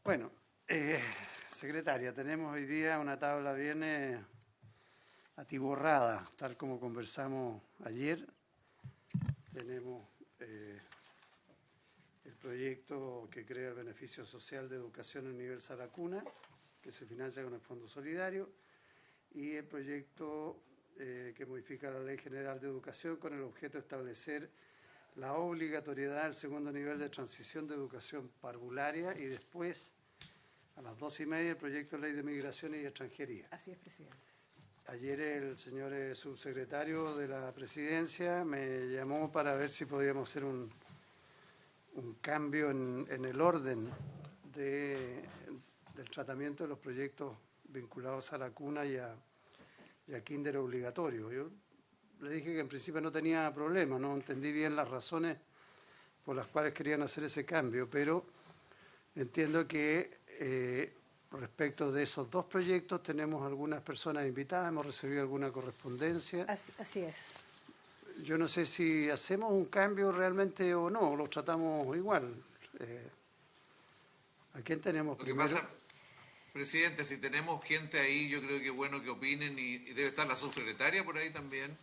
Bueno, secretaria, tenemos hoy día una tabla bien atiborrada, tal como conversamos ayer. Tenemos el proyecto que crea el beneficio social de educación en nivel Sala Cuna, que se financia con el Fondo Solidario, y el proyecto que modifica la Ley General de Educación con el objeto de establecer la obligatoriedad del segundo nivel de transición de educación parvularia y después, a las 12:30, el proyecto de Ley de Migración y Extranjería. Así es, presidente. Ayer el señor subsecretario de la Presidencia me llamó para ver si podíamos hacer un cambio en el orden del tratamiento de los proyectos vinculados a la cuna y a kinder obligatorio. Yo le dije que en principio no tenía problema, no entendí bien las razones por las cuales querían hacer ese cambio, pero entiendo que respecto de esos dos proyectos tenemos algunas personas invitadas, hemos recibido alguna correspondencia. Así es. Yo no sé si hacemos un cambio realmente o no, los tratamos igual. ¿A quién tenemos Lo que primero? pasa, presidente, si tenemos gente ahí, yo creo que es bueno que opinen y debe estar la subsecretaria por ahí también,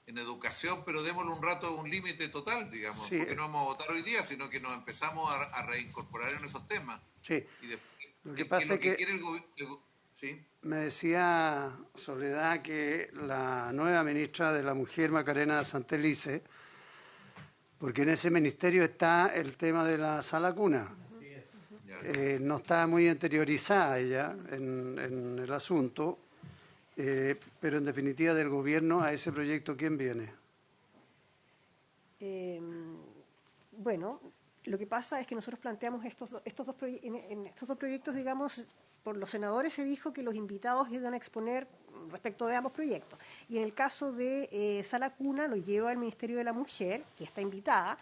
en educación, pero démosle un rato, un límite total, digamos, Sí. porque no vamos a votar hoy día, sino que nos empezamos a reincorporar en esos temas. Sí. Y después, Lo que pasa es que quiere el gobierno... ¿Sí? me decía Soledad que la nueva ministra de la Mujer, Macarena Santelice, porque en ese ministerio está el tema de la sala cuna. No está muy interiorizada ella en el asunto, pero en definitiva del gobierno a ese proyecto, ¿quién viene? Bueno, lo que pasa es que nosotros planteamos estos dos proyectos, digamos, por los senadores se dijo que los invitados iban a exponer respecto de ambos proyectos. Y en el caso de Sala Cuna lo lleva el Ministerio de la Mujer, que está invitada,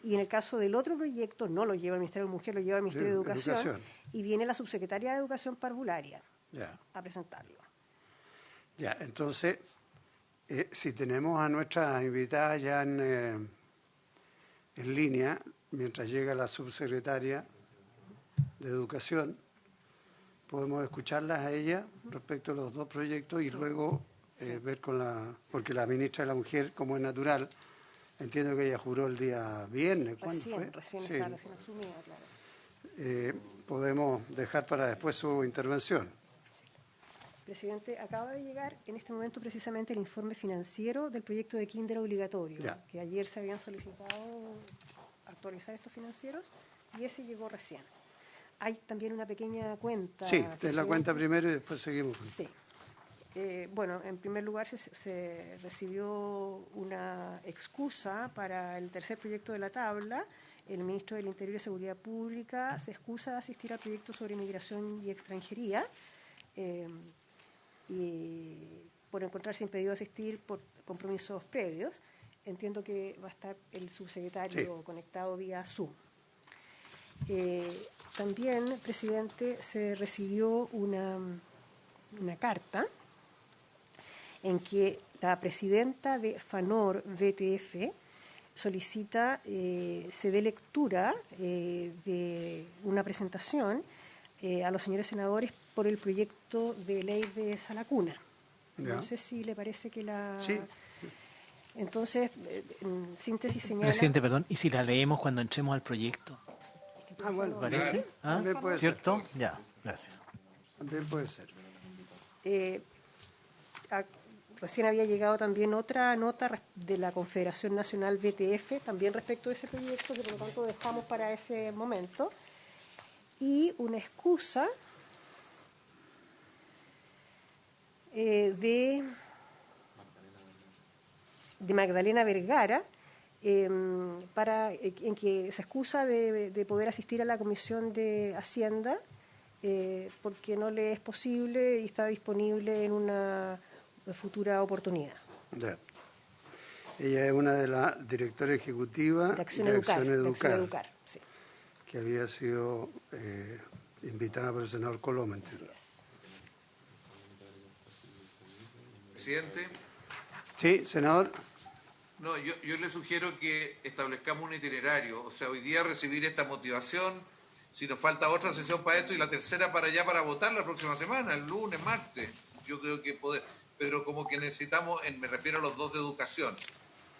y en el caso del otro proyecto no lo lleva el Ministerio de la Mujer, lo lleva el Ministerio de Educación. Y viene la subsecretaria de Educación Parvularia a presentarlo. Ya, entonces, si tenemos a nuestras invitadas ya en línea, mientras llega la subsecretaria de Educación, podemos escucharlas a ella respecto a los dos proyectos y luego ver porque la ministra de la Mujer, como es natural, entiendo que ella juró el día viernes. ¿Cuándo fue? Recién asumida, claro. Podemos dejar para después su intervención. Presidente, acaba de llegar en este momento precisamente el informe financiero del proyecto de kinder obligatorio, que ayer se habían solicitado actualizar estos financieros y ese llegó recién. Hay también una pequeña cuenta. Sí, es la cuenta primero y después seguimos. Sí. Bueno, en primer lugar se recibió una excusa para el tercer proyecto de la tabla. El ministro del Interior y Seguridad Pública se excusa de asistir al proyecto sobre migración y extranjería y por encontrarse impedido de asistir por compromisos previos. Entiendo que va a estar el subsecretario conectado vía Zoom. También, presidente, se recibió una carta en que la presidenta de FANOR VTF solicita se dé lectura de una presentación a los señores senadores por el proyecto de ley de Sala Cuna. No sé si le parece que la... Sí. Entonces, en síntesis señala... Presidente, perdón, ¿y si la leemos cuando entremos al proyecto? Bueno, ¿Parece? también puede ¿Cierto? ser. Ya, gracias. También puede ser. Recién había llegado también otra nota de la Confederación Nacional VTF, también respecto de ese proyecto, que por lo tanto dejamos para ese momento. Y una excusa de Magdalena Vergara, en que se excusa de poder asistir a la Comisión de Hacienda porque no le es posible y está disponible en una futura oportunidad. Ya. Ella es una de las directoras ejecutivas de Acción Educar, sí. Que había sido invitada por el senador Coloma. Así es. Presidente. Sí, senador. No, yo le sugiero que establezcamos un itinerario, o sea, hoy día recibir esta motivación Si nos falta otra sesión para esto y la tercera para allá para votar la próxima semana, el lunes, martes. Yo creo que poder, pero como que necesitamos, me refiero a los dos de educación.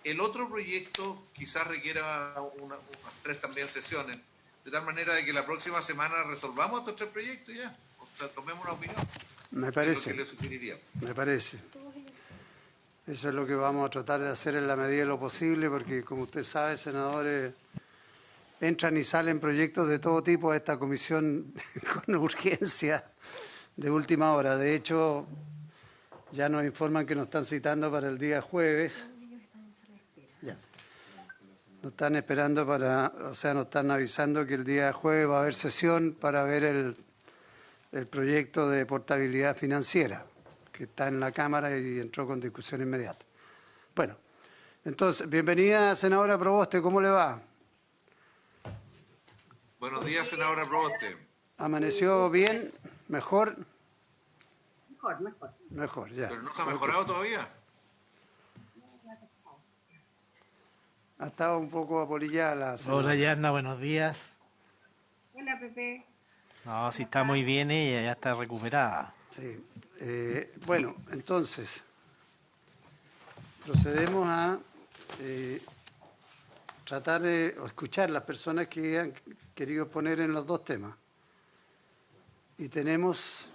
El otro proyecto quizás requiera unas 3 también sesiones, de tal manera de que la próxima semana resolvamos estos 3 proyectos ya. O sea, tomemos una opinión. Me parece. Es lo que le sugeriría. Me parece. Eso es lo que vamos a tratar de hacer en la medida de lo posible, porque como usted sabe, senadores, entran y salen proyectos de todo tipo a esta comisión con urgencia de última hora. De hecho, ya nos informan que nos están citando para el día jueves. Ya. Nos están esperando nos están avisando que el día jueves va a haber sesión para ver el proyecto de portabilidad financiera, que está en la Cámara y entró con discusión inmediata. Bueno, entonces, bienvenida, senadora Proboste, ¿cómo le va? Buenos días, senadora Proboste. ¿Amaneció bien? ¿Mejor? Mejor. Mejor, ya. ¿Pero no se ha mejorado todavía? Ha estado un poco apolillada la senadora. Hola Yarna, buenos días. Hola, Pepe. No, si está muy bien ella, ya está recuperada. Sí. Bueno, entonces, procedemos a tratar de escuchar las personas que han querido poner en los dos temas. Y tenemos...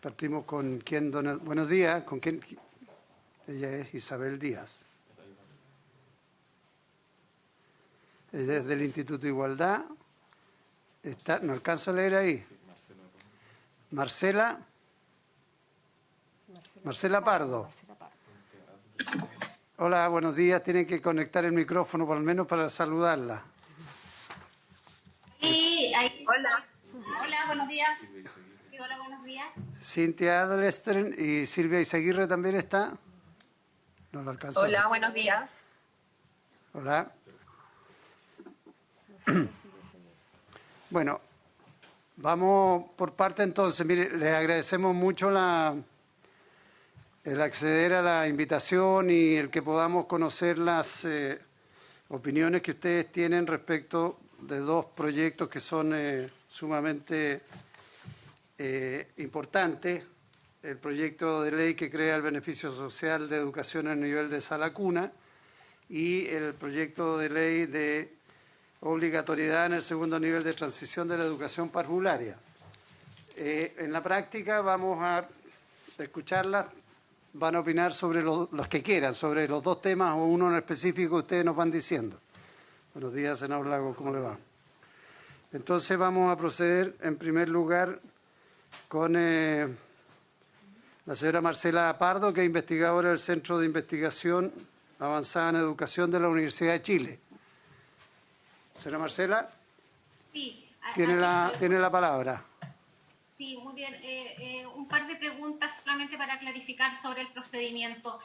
Partimos con quién, buenos días, con quién. Ella es Isabel Díaz. Desde el Instituto de Igualdad. No alcanzo a leer ahí. Marcela Pardo. Hola, buenos días. Tienen que conectar el micrófono por lo menos para saludarla. Sí, hola. Hola, buenos días. Sí, hola, buenos días. Cintia Adlestren y Silvia Izaguirre también está. No lo alcanzo. Hola, buenos días. Hola. Bueno, vamos por parte entonces. Mire, les agradecemos mucho el acceder a la invitación y el que podamos conocer las opiniones que ustedes tienen respecto de dos proyectos que son sumamente importantes. El proyecto de ley que crea el beneficio social de educación a nivel de sala cuna y el proyecto de ley de obligatoriedad en el segundo nivel de transición de la educación parvularia. En la práctica vamos a escucharlas, van a opinar sobre los que quieran, sobre los dos temas o uno en específico, ustedes nos van diciendo. Buenos días, senador Lago, ¿cómo le va? Entonces vamos a proceder en primer lugar con la señora Marcela Pardo, que es investigadora del Centro de Investigación Avanzada en Educación de la Universidad de Chile. Señora Marcela, Sí, tiene la palabra. Sí, muy bien. Un par de preguntas solamente para clarificar sobre el procedimiento.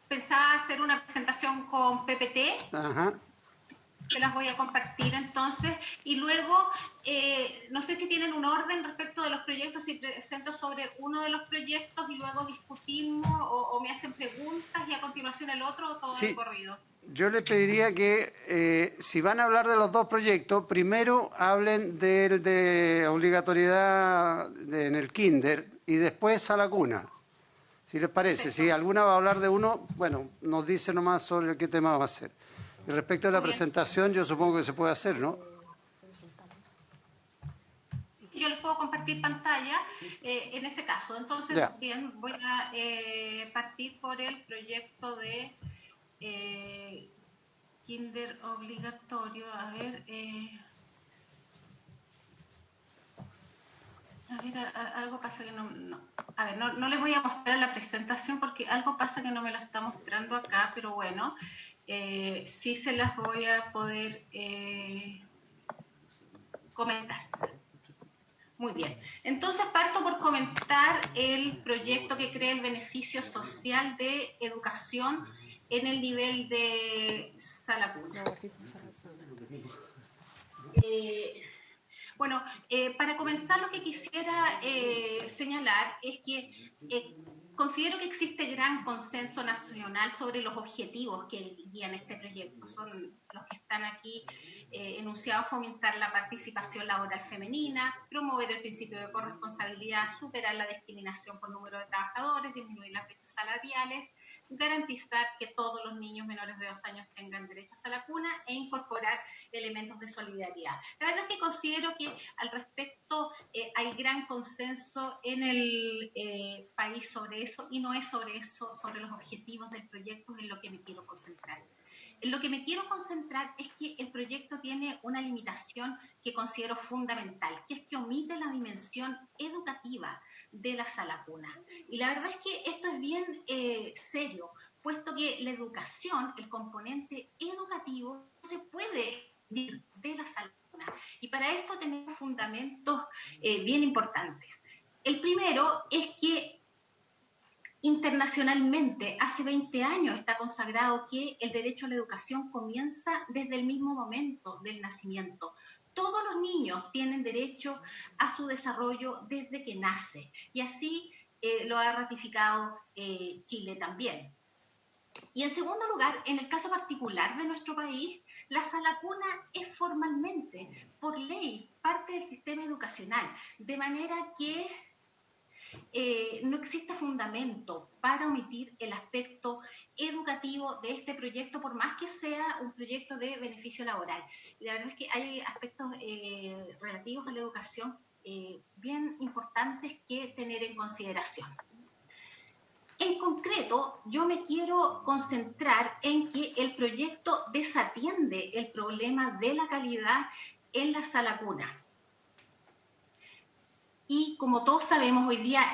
Pensaba hacer una presentación con PPT. Ajá. Que las voy a compartir entonces. Y luego, no sé si tienen un orden respecto de los proyectos, si presento sobre uno de los proyectos y luego discutimos o me hacen preguntas y a continuación el otro o todo Sí. de corrido. Yo le pediría que, si van a hablar de los dos proyectos, primero hablen del de obligatoriedad en el kinder y después a la cuna. Si les parece, Perfecto. si alguna va a hablar de uno, bueno, nos dice nomás sobre qué tema va a ser. Y respecto a la presentación, yo supongo que se puede hacer, ¿no? Yo les puedo compartir pantalla en ese caso. Entonces, Ya. bien, voy a partir por el proyecto de kinder obligatorio. A ver, algo pasa que no. A ver, no les voy a mostrar la presentación porque algo pasa que no me la está mostrando acá, pero bueno, sí se las voy a poder comentar. Muy bien. Entonces parto por comentar el proyecto que crea el beneficio social de educación en el nivel de sala cuna. Bueno, para comenzar lo que quisiera señalar es que considero que existe gran consenso nacional sobre los objetivos que guían este proyecto. Son los que están aquí enunciados: fomentar la participación laboral femenina, promover el principio de corresponsabilidad, superar la discriminación por número de trabajadores, disminuir las brechas salariales, garantizar que todos los niños menores de 2 años tengan derechos a la cuna e incorporar elementos de solidaridad. La verdad es que considero que al respecto hay gran consenso en el país sobre eso, y no es sobre eso, sobre los objetivos del proyecto, en lo que me quiero concentrar. En lo que me quiero concentrar es que el proyecto tiene una limitación que considero fundamental, que es que omite la dimensión educativa de la sala cuna. Y la verdad es que esto es bien serio, puesto que la educación, el componente educativo, no se puede ir de la sala cuna. Y para esto tenemos fundamentos bien importantes. El primero es que internacionalmente, hace 20 años está consagrado que el derecho a la educación comienza desde el mismo momento del nacimiento. Todos los niños tienen derecho a su desarrollo desde que nace, y así lo ha ratificado Chile también. Y en segundo lugar, en el caso particular de nuestro país, la sala cuna es formalmente, por ley, parte del sistema educacional, de manera que no existe fundamento para omitir el aspecto educativo de este proyecto, por más que sea un proyecto de beneficio laboral. Y la verdad es que hay aspectos relativos a la educación bien importantes que tener en consideración. En concreto, yo me quiero concentrar en que el proyecto desatiende el problema de la calidad en la sala cuna. Y como todos sabemos, hoy día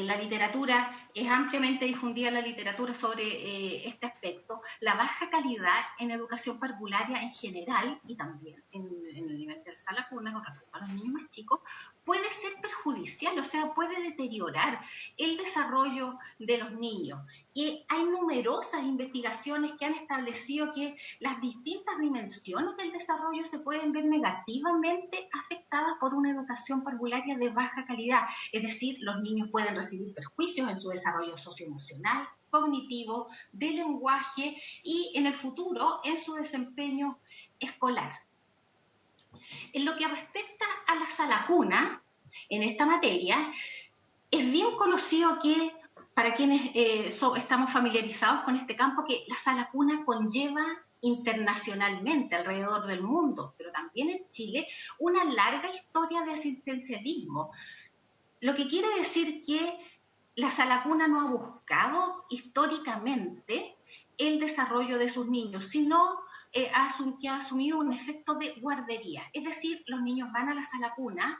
la literatura, es ampliamente difundida la literatura sobre este aspecto. La baja calidad en educación parvularia en general, y también en el nivel de la sala cuna con respecto a los niños más chicos, puede ser perjudicial, o sea, puede deteriorar el desarrollo de los niños. Y hay numerosas investigaciones que han establecido que las distintas dimensiones del desarrollo se pueden ver negativamente afectadas por una educación parvularia de baja calidad. Es decir, los niños pueden recibir perjuicios en su desarrollo socioemocional, cognitivo, de lenguaje y en el futuro en su desempeño escolar. En lo que respecta a la sala cuna, en esta materia, es bien conocido que, para quienes estamos familiarizados con este campo, que la sala cuna conlleva internacionalmente, alrededor del mundo, pero también en Chile, una larga historia de asistencialismo. Lo que quiere decir que la sala cuna no ha buscado históricamente el desarrollo de sus niños, sino que ha asumido un efecto de guardería. Es decir, los niños van a la sala cuna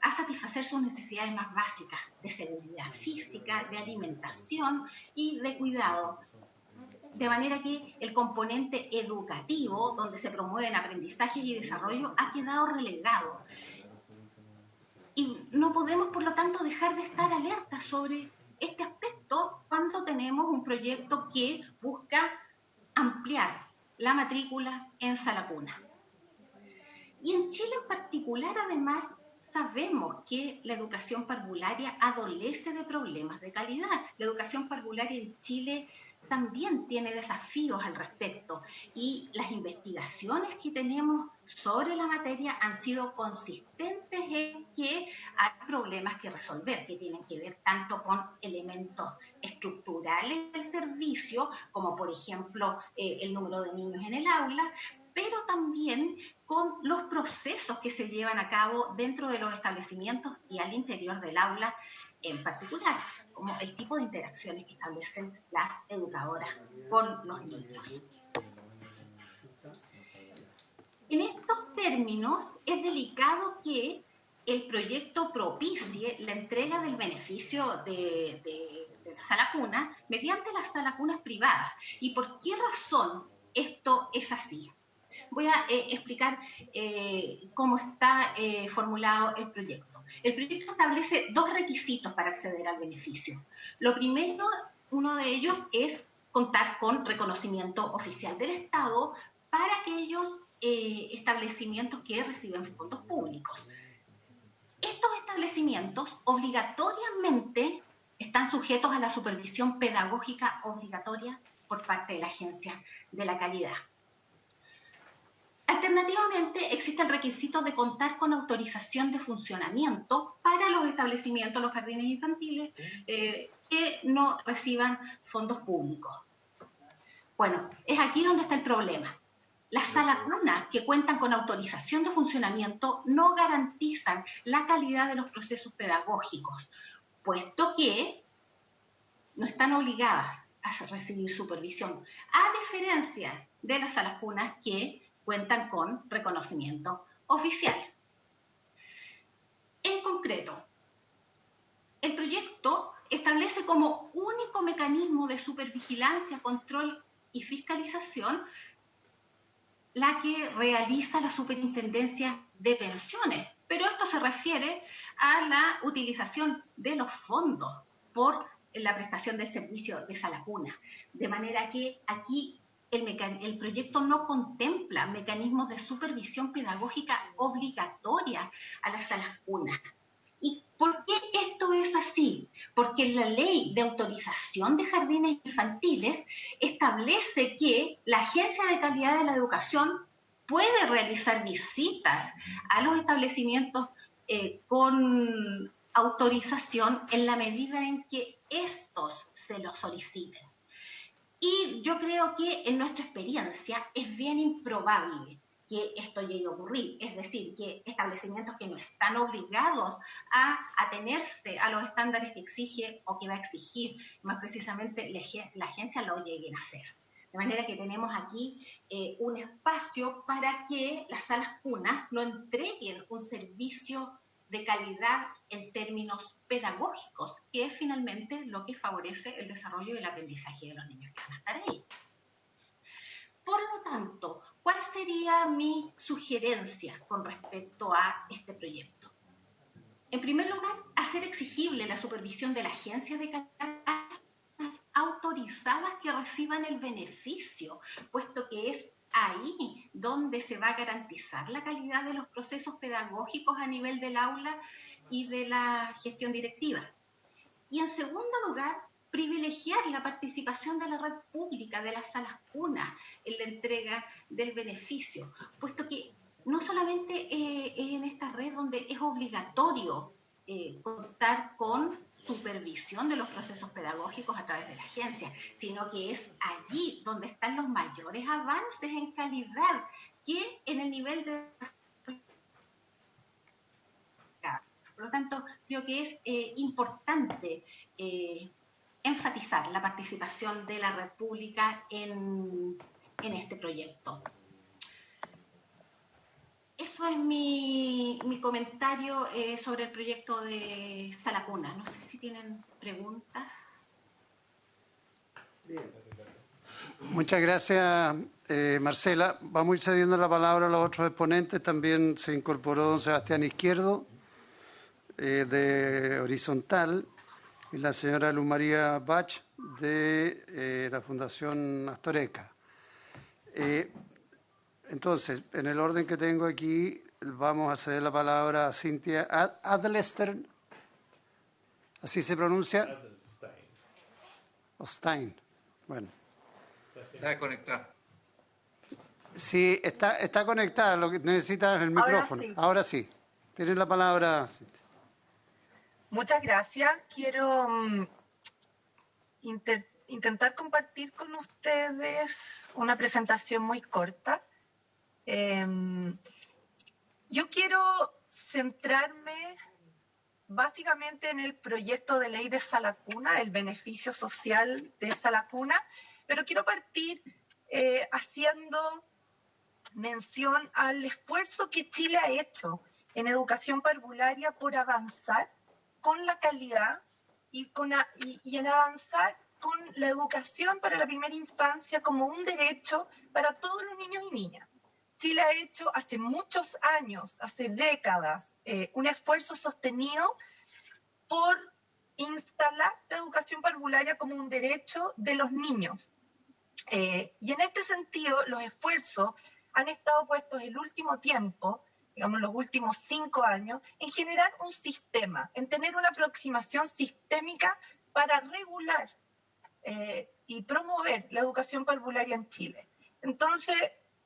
a satisfacer sus necesidades más básicas de seguridad física, de alimentación y de cuidado. De manera que el componente educativo, donde se promueven aprendizajes y desarrollo, ha quedado relegado. Y no podemos, por lo tanto, dejar de estar alertas sobre este aspecto cuando tenemos un proyecto que busca ampliar la matrícula en sala cuna. Y en Chile en particular, además, sabemos que la educación parvularia adolece de problemas de calidad. La educación parvularia en Chile también tiene desafíos al respecto, y las investigaciones que tenemos sobre la materia han sido consistentes en que hay problemas que resolver, que tienen que ver tanto con elementos estructurales del servicio, como por ejemplo el número de niños en el aula, pero también con los procesos que se llevan a cabo dentro de los establecimientos y al interior del aula en particular, como el tipo de interacciones que establecen las educadoras con los niños. En estos términos, es delicado que el proyecto propicie la entrega del beneficio de la sala cuna mediante las salas cunas privadas. ¿Y por qué razón esto es así? Voy a explicar cómo está formulado el proyecto. El proyecto establece 2 requisitos para acceder al beneficio. Lo primero, uno de ellos, es contar con reconocimiento oficial del Estado para aquellos establecimientos que reciben fondos públicos. Estos establecimientos obligatoriamente están sujetos a la supervisión pedagógica obligatoria por parte de la Agencia de la Calidad. Alternativamente, existe el requisito de contar con autorización de funcionamiento para los establecimientos, los jardines infantiles, que no reciban fondos públicos. Bueno, es aquí donde está el problema. Las salas cunas que cuentan con autorización de funcionamiento no garantizan la calidad de los procesos pedagógicos, puesto que no están obligadas a recibir supervisión, a diferencia de las salas cunas que cuentan con reconocimiento oficial. En concreto, el proyecto establece como único mecanismo de supervigilancia, control y fiscalización la que realiza la Superintendencia de Pensiones, pero esto se refiere a la utilización de los fondos por la prestación del servicio de sala cuna, de manera que aquí el proyecto no contempla mecanismos de supervisión pedagógica obligatoria a las salas cunas. ¿Y por qué esto es así? Porque la ley de autorización de jardines infantiles establece que la Agencia de Calidad de la Educación puede realizar visitas a los establecimientos con autorización en la medida en que estos se lo soliciten. Y yo creo que en nuestra experiencia es bien improbable que esto llegue a ocurrir, es decir, que establecimientos que no están obligados a atenerse a los estándares que exige o que va a exigir, más precisamente la agencia lo lleguen a hacer. De manera que tenemos aquí un espacio para que las salas cunas no entreguen un servicio de calidad en términos pedagógicos, que es finalmente lo que favorece el desarrollo y el aprendizaje de los niños que van a estar ahí. Por lo tanto, ¿cuál sería mi sugerencia con respecto a este proyecto? En primer lugar, hacer exigible la supervisión de la agencia de calidad autorizadas que reciban el beneficio, puesto que es ahí donde se va a garantizar la calidad de los procesos pedagógicos a nivel del aula y de la gestión directiva. Y en segundo lugar, privilegiar la participación de la red pública de las salas cunas en la entrega del beneficio, puesto que no solamente en esta red donde es obligatorio contar con supervisión de los procesos pedagógicos a través de la agencia, sino que es allí donde están los mayores avances en calidad que en el nivel de... Por lo tanto, creo que es importante enfatizar la participación de la red pública en este proyecto. Eso es mi comentario sobre el proyecto de Sala Cuna. No sé si tienen preguntas. Bien. Muchas gracias, Marcela. Vamos a ir cediendo la palabra a los otros exponentes. También se incorporó don Sebastián Izquierdo, de Horizontal, y la señora Luz María Bach, de la Fundación Astoreca. Entonces, en el orden que tengo aquí, vamos a ceder la palabra a Cintia Adelstern. ¿Así se pronuncia? Adelstein. Stein. Bueno. Está conectada. Sí, está conectada. Lo que necesita es el micrófono. Ahora sí. Tiene la palabra, Cintia. Muchas gracias. Quiero intentar compartir con ustedes una presentación muy corta. Yo quiero centrarme básicamente en el proyecto de ley de Sala Cuna, el beneficio social de Sala Cuna, pero quiero partir haciendo mención al esfuerzo que Chile ha hecho en educación parvularia por avanzar con la calidad y en avanzar con la educación para la primera infancia como un derecho para todos los niños y niñas. Chile ha hecho hace muchos años, hace décadas, un esfuerzo sostenido por instalar la educación parvularia como un derecho de los niños. Y en este sentido, los esfuerzos han estado puestos el último tiempo, digamos los últimos 5 años, en generar un sistema, en tener una aproximación sistémica para regular y promover la educación parvularia en Chile. Entonces,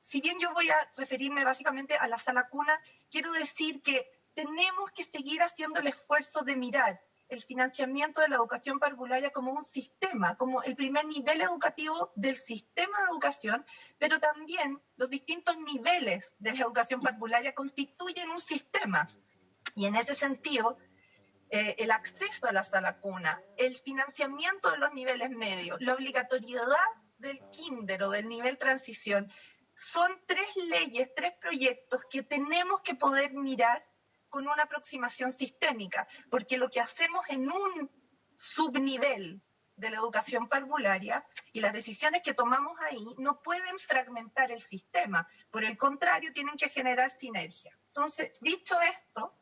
si bien yo voy a referirme básicamente a la sala cuna, quiero decir que tenemos que seguir haciendo el esfuerzo de mirar el financiamiento de la educación parvularia como un sistema, como el primer nivel educativo del sistema de educación, pero también los distintos niveles de la educación parvularia constituyen un sistema. Y en ese sentido, el acceso a la sala cuna, el financiamiento de los niveles medios, la obligatoriedad del kinder o del nivel transición, son 3 leyes, 3 proyectos que tenemos que poder mirar con una aproximación sistémica, porque lo que hacemos en un subnivel de la educación parvularia y las decisiones que tomamos ahí no pueden fragmentar el sistema, por el contrario, tienen que generar sinergia. Entonces, dicho esto,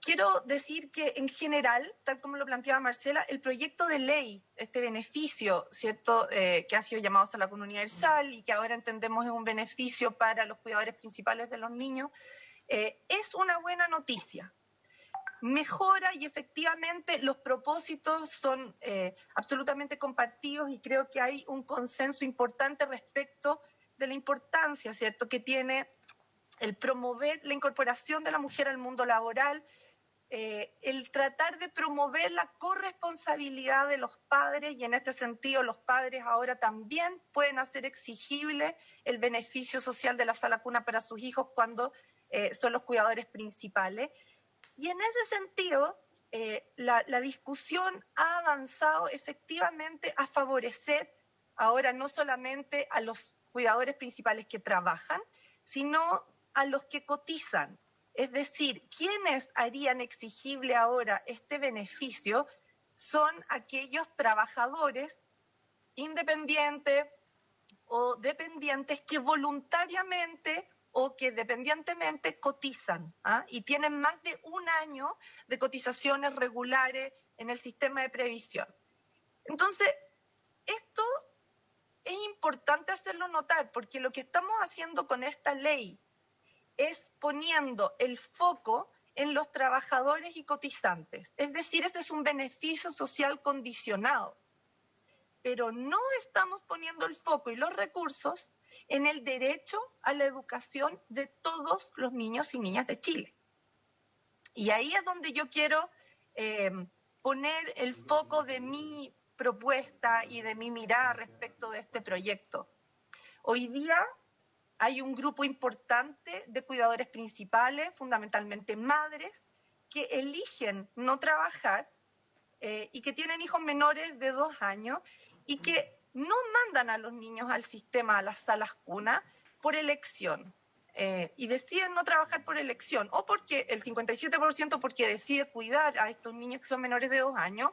quiero decir que en general, tal como lo planteaba Marcela, el proyecto de ley, este beneficio, ¿cierto?, que ha sido llamado Sala Cuna Universal y que ahora entendemos es un beneficio para los cuidadores principales de los niños, es una buena noticia. Mejora y efectivamente los propósitos son absolutamente compartidos y creo que hay un consenso importante respecto de la importancia, ¿cierto?, que tiene el promover la incorporación de la mujer al mundo laboral, el tratar de promover la corresponsabilidad de los padres y en este sentido los padres ahora también pueden hacer exigible el beneficio social de la sala cuna para sus hijos cuando son los cuidadores principales. Y en ese sentido, la discusión ha avanzado efectivamente a favorecer ahora no solamente a los cuidadores principales que trabajan, sino a los que cotizan. Es decir, quienes harían exigible ahora este beneficio son aquellos trabajadores independientes o dependientes que voluntariamente o que dependientemente cotizan y tienen más de 1 año de cotizaciones regulares en el sistema de previsión. Entonces, esto es importante hacerlo notar porque lo que estamos haciendo con esta ley es poniendo el foco en los trabajadores y cotizantes. Es decir, este es un beneficio social condicionado. Pero no estamos poniendo el foco y los recursos en el derecho a la educación de todos los niños y niñas de Chile. Y ahí es donde yo quiero poner el foco de mi propuesta y de mi mirada respecto de este proyecto. Hoy día hay un grupo importante de cuidadores principales, fundamentalmente madres, que eligen no trabajar y que tienen hijos menores de 2 años y que no mandan a los niños al sistema, a las salas cuna, por elección. Y deciden no trabajar por elección, o porque el 57% porque decide cuidar a estos niños que son menores de 2 años,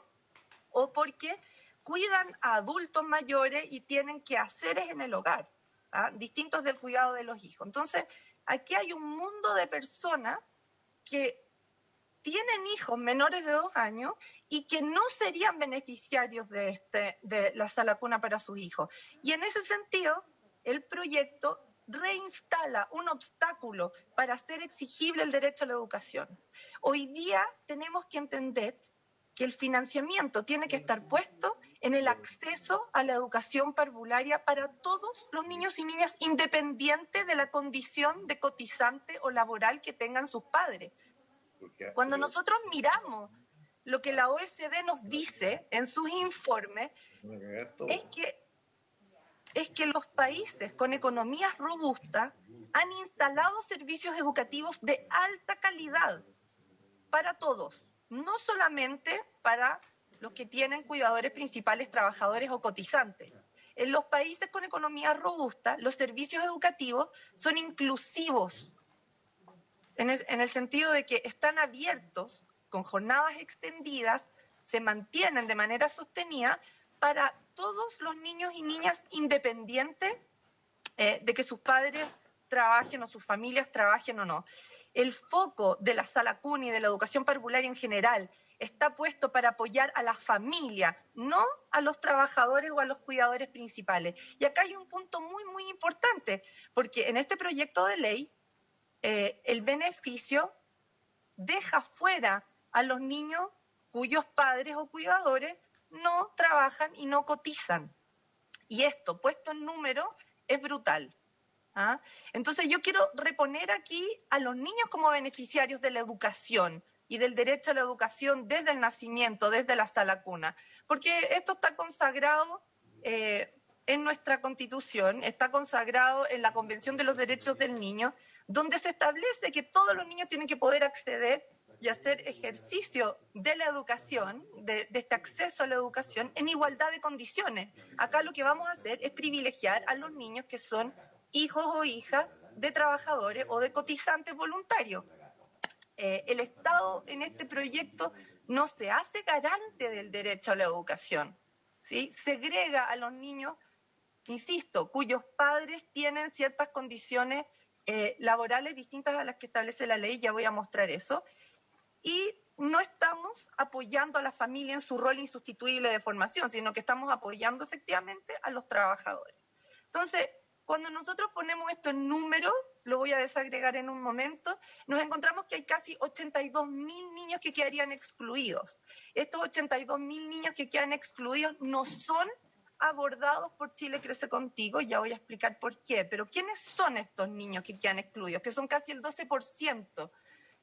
o porque cuidan a adultos mayores y tienen quehaceres en el hogar, distintos del cuidado de los hijos. Entonces, aquí hay un mundo de personas que tienen hijos menores de 2 años y que no serían beneficiarios de la sala cuna para sus hijos. Y en ese sentido, el proyecto reinstala un obstáculo para hacer exigible el derecho a la educación. Hoy día tenemos que entender que el financiamiento tiene que estar puesto en el acceso a la educación parvularia para todos los niños y niñas, independiente de la condición de cotizante o laboral que tengan sus padres. Cuando nosotros miramos lo que la OECD nos dice en sus informes, es que los países con economías robustas han instalado servicios educativos de alta calidad para todos, no solamente para los que tienen cuidadores principales, trabajadores o cotizantes. En los países con economías robustas, los servicios educativos son inclusivos, en el sentido de que están abiertos con jornadas extendidas, se mantienen de manera sostenida para todos los niños y niñas independientes de que sus padres trabajen o sus familias trabajen o no. El foco de la sala cuna y de la educación parvularia en general está puesto para apoyar a la familia, no a los trabajadores o a los cuidadores principales. Y acá hay un punto muy, muy importante, porque en este proyecto de ley el beneficio deja fuera a los niños cuyos padres o cuidadores no trabajan y no cotizan. Y esto, puesto en número, es brutal. ¿Ah? Entonces yo quiero reponer aquí a los niños como beneficiarios de la educación y del derecho a la educación desde el nacimiento, desde la sala cuna, porque esto está consagrado en nuestra Constitución, está consagrado en la Convención de los Derechos del Niño, donde se establece que todos los niños tienen que poder acceder y hacer ejercicio de la educación, de este acceso a la educación en igualdad de condiciones. Acá lo que vamos a hacer es privilegiar a los niños que son hijos o hijas de trabajadores o de cotizantes voluntarios. El Estado en este proyecto no se hace garante del derecho a la educación, ¿sí? Segrega a los niños, insisto, cuyos padres tienen ciertas condiciones laborales distintas a las que establece la ley, ya voy a mostrar eso, y no estamos apoyando a la familia en su rol insustituible de formación, sino que estamos apoyando efectivamente a los trabajadores. Entonces, cuando nosotros ponemos esto en números, lo voy a desagregar en un momento, nos encontramos que hay casi 82.000 niños que quedarían excluidos. Estos 82.000 niños que quedan excluidos no son abordados por Chile Crece Contigo, ya voy a explicar por qué, pero ¿quiénes son estos niños que quedan excluidos? Que son casi el 12%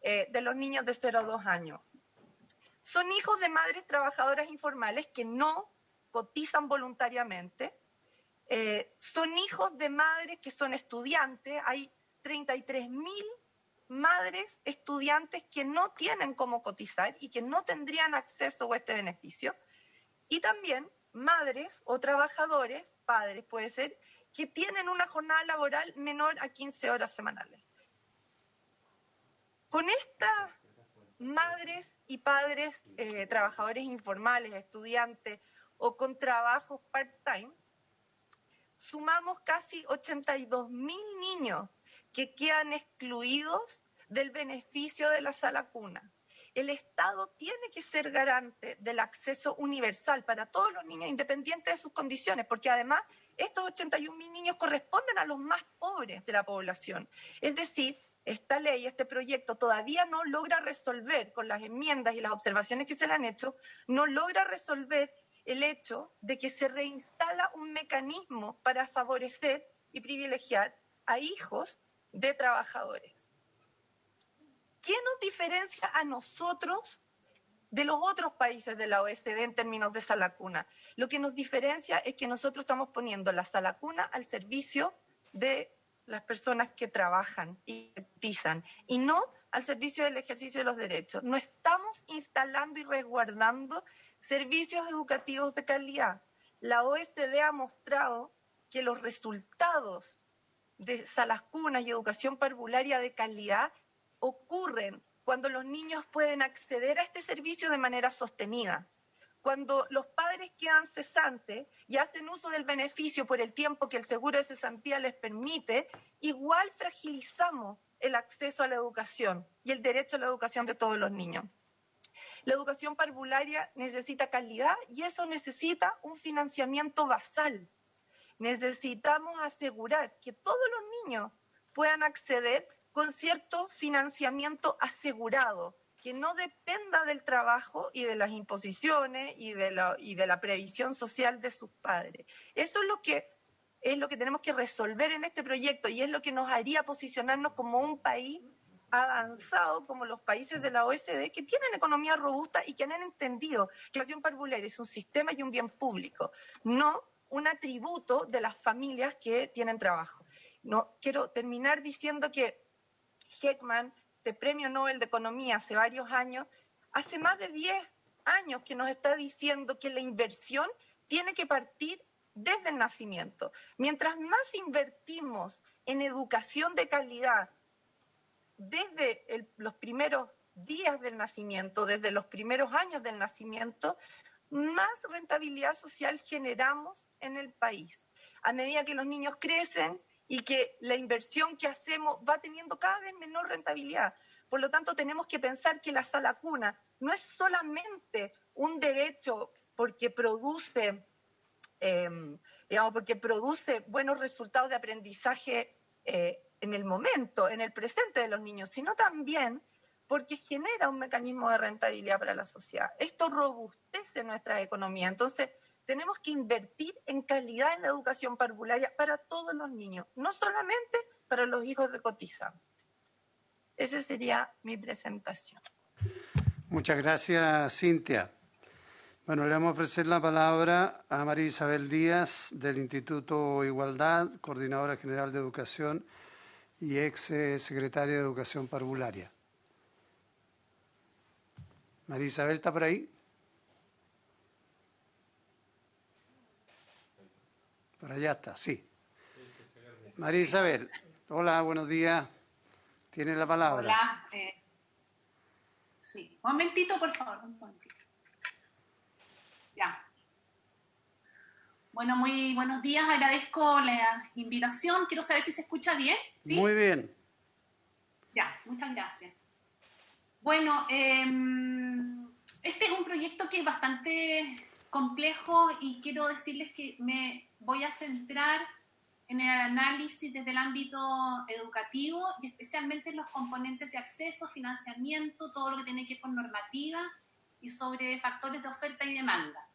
de los niños de 0 a 2 años. Son hijos de madres trabajadoras informales que no cotizan voluntariamente. Son hijos de madres que son estudiantes. Hay 33.000 madres estudiantes que no tienen cómo cotizar y que no tendrían acceso a este beneficio. Y también madres o trabajadores, padres puede ser, que tienen una jornada laboral menor a 15 horas semanales. Con estas madres y padres trabajadores informales, estudiantes o con trabajos part-time, sumamos casi 82.000 niños que quedan excluidos del beneficio de la sala cuna. El Estado tiene que ser garante del acceso universal para todos los niños, independiente de sus condiciones, porque además estos 81.000 niños corresponden a los más pobres de la población. Es decir, esta ley, este proyecto todavía no logra resolver, con las enmiendas y las observaciones que se le han hecho, no logra resolver el hecho de que se reinstala un mecanismo para favorecer y privilegiar a hijos de trabajadores. ¿Qué nos diferencia a nosotros de los otros países de la OECD en términos de sala cuna? Lo que nos diferencia es que nosotros estamos poniendo la sala cuna al servicio de las personas que trabajan y cotizan, y no al servicio del ejercicio de los derechos. No estamos instalando y resguardando servicios educativos de calidad. La OECD ha mostrado que los resultados de salas cunas y educación parvularia de calidad ocurren cuando los niños pueden acceder a este servicio de manera sostenida. Cuando los padres quedan cesantes y hacen uso del beneficio por el tiempo que el seguro de cesantía les permite, igual fragilizamos el acceso a la educación y el derecho a la educación de todos los niños. La educación parvularia necesita calidad y eso necesita un financiamiento basal. Necesitamos asegurar que todos los niños puedan acceder con cierto financiamiento asegurado, que no dependa del trabajo y de las imposiciones y de la previsión social de sus padres. Eso es lo que tenemos que resolver en este proyecto y es lo que nos haría posicionarnos como un país avanzado, como los países de la OECD, que tienen economía robusta y que han entendido que la educación parvularia es un sistema y un bien público, no un atributo de las familias que tienen trabajo. No, quiero terminar diciendo que Heckman, de Premio Nobel de Economía hace varios años, hace más de 10 años que nos está diciendo que la inversión tiene que partir desde el nacimiento. Mientras más invertimos en educación de calidad desde los primeros días del nacimiento, desde los primeros años del nacimiento, más rentabilidad social generamos en el país. A medida que los niños crecen y que la inversión que hacemos va teniendo cada vez menor rentabilidad. Por lo tanto, tenemos que pensar que la sala cuna no es solamente un derecho porque produce, porque produce buenos resultados de aprendizaje en el momento, en el presente de los niños, sino también porque genera un mecanismo de rentabilidad para la sociedad. Esto robustece nuestra economía. Entonces, tenemos que invertir en calidad en la educación parvularia para todos los niños, no solamente para los hijos de cotizantes. Esa sería mi presentación. Muchas gracias, Cintia. Bueno, le vamos a ofrecer la palabra a María Isabel Díaz, del Instituto Igualdad, Coordinadora General de Educación y ex secretaria de Educación Parvularia. María Isabel, ¿está por ahí? Por allá está, sí. María Isabel, hola, buenos días. Tiene la palabra. Hola. Sí, un momentito, por favor. Un momentito. Ya. Bueno, muy buenos días. Agradezco la invitación. Quiero saber si se escucha bien. ¿Sí? Muy bien. Ya, muchas gracias. Bueno, este es un proyecto que es bastante complejo y quiero decirles que me voy a centrar en el análisis desde el ámbito educativo y especialmente en los componentes de acceso, financiamiento, todo lo que tiene que ver con normativa y sobre factores de oferta y demanda.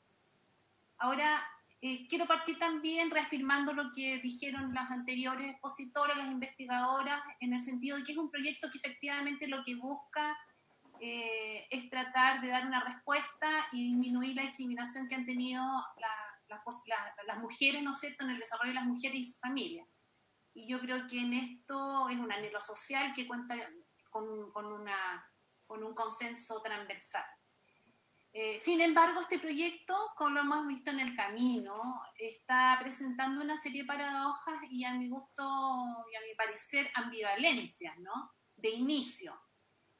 Ahora, quiero partir también reafirmando lo que dijeron las anteriores expositoras, las investigadoras, en el sentido de que es un proyecto que efectivamente lo que busca es tratar de dar una respuesta y disminuir la discriminación que han tenido las mujeres, ¿no es cierto?, en el desarrollo de las mujeres y su familia. Y yo creo que en esto es un anhelo social que cuenta con un consenso transversal. Sin embargo, este proyecto, como lo hemos visto en el camino, está presentando una serie de paradojas y a mi gusto y a mi parecer ambivalencias, ¿no?, de inicio.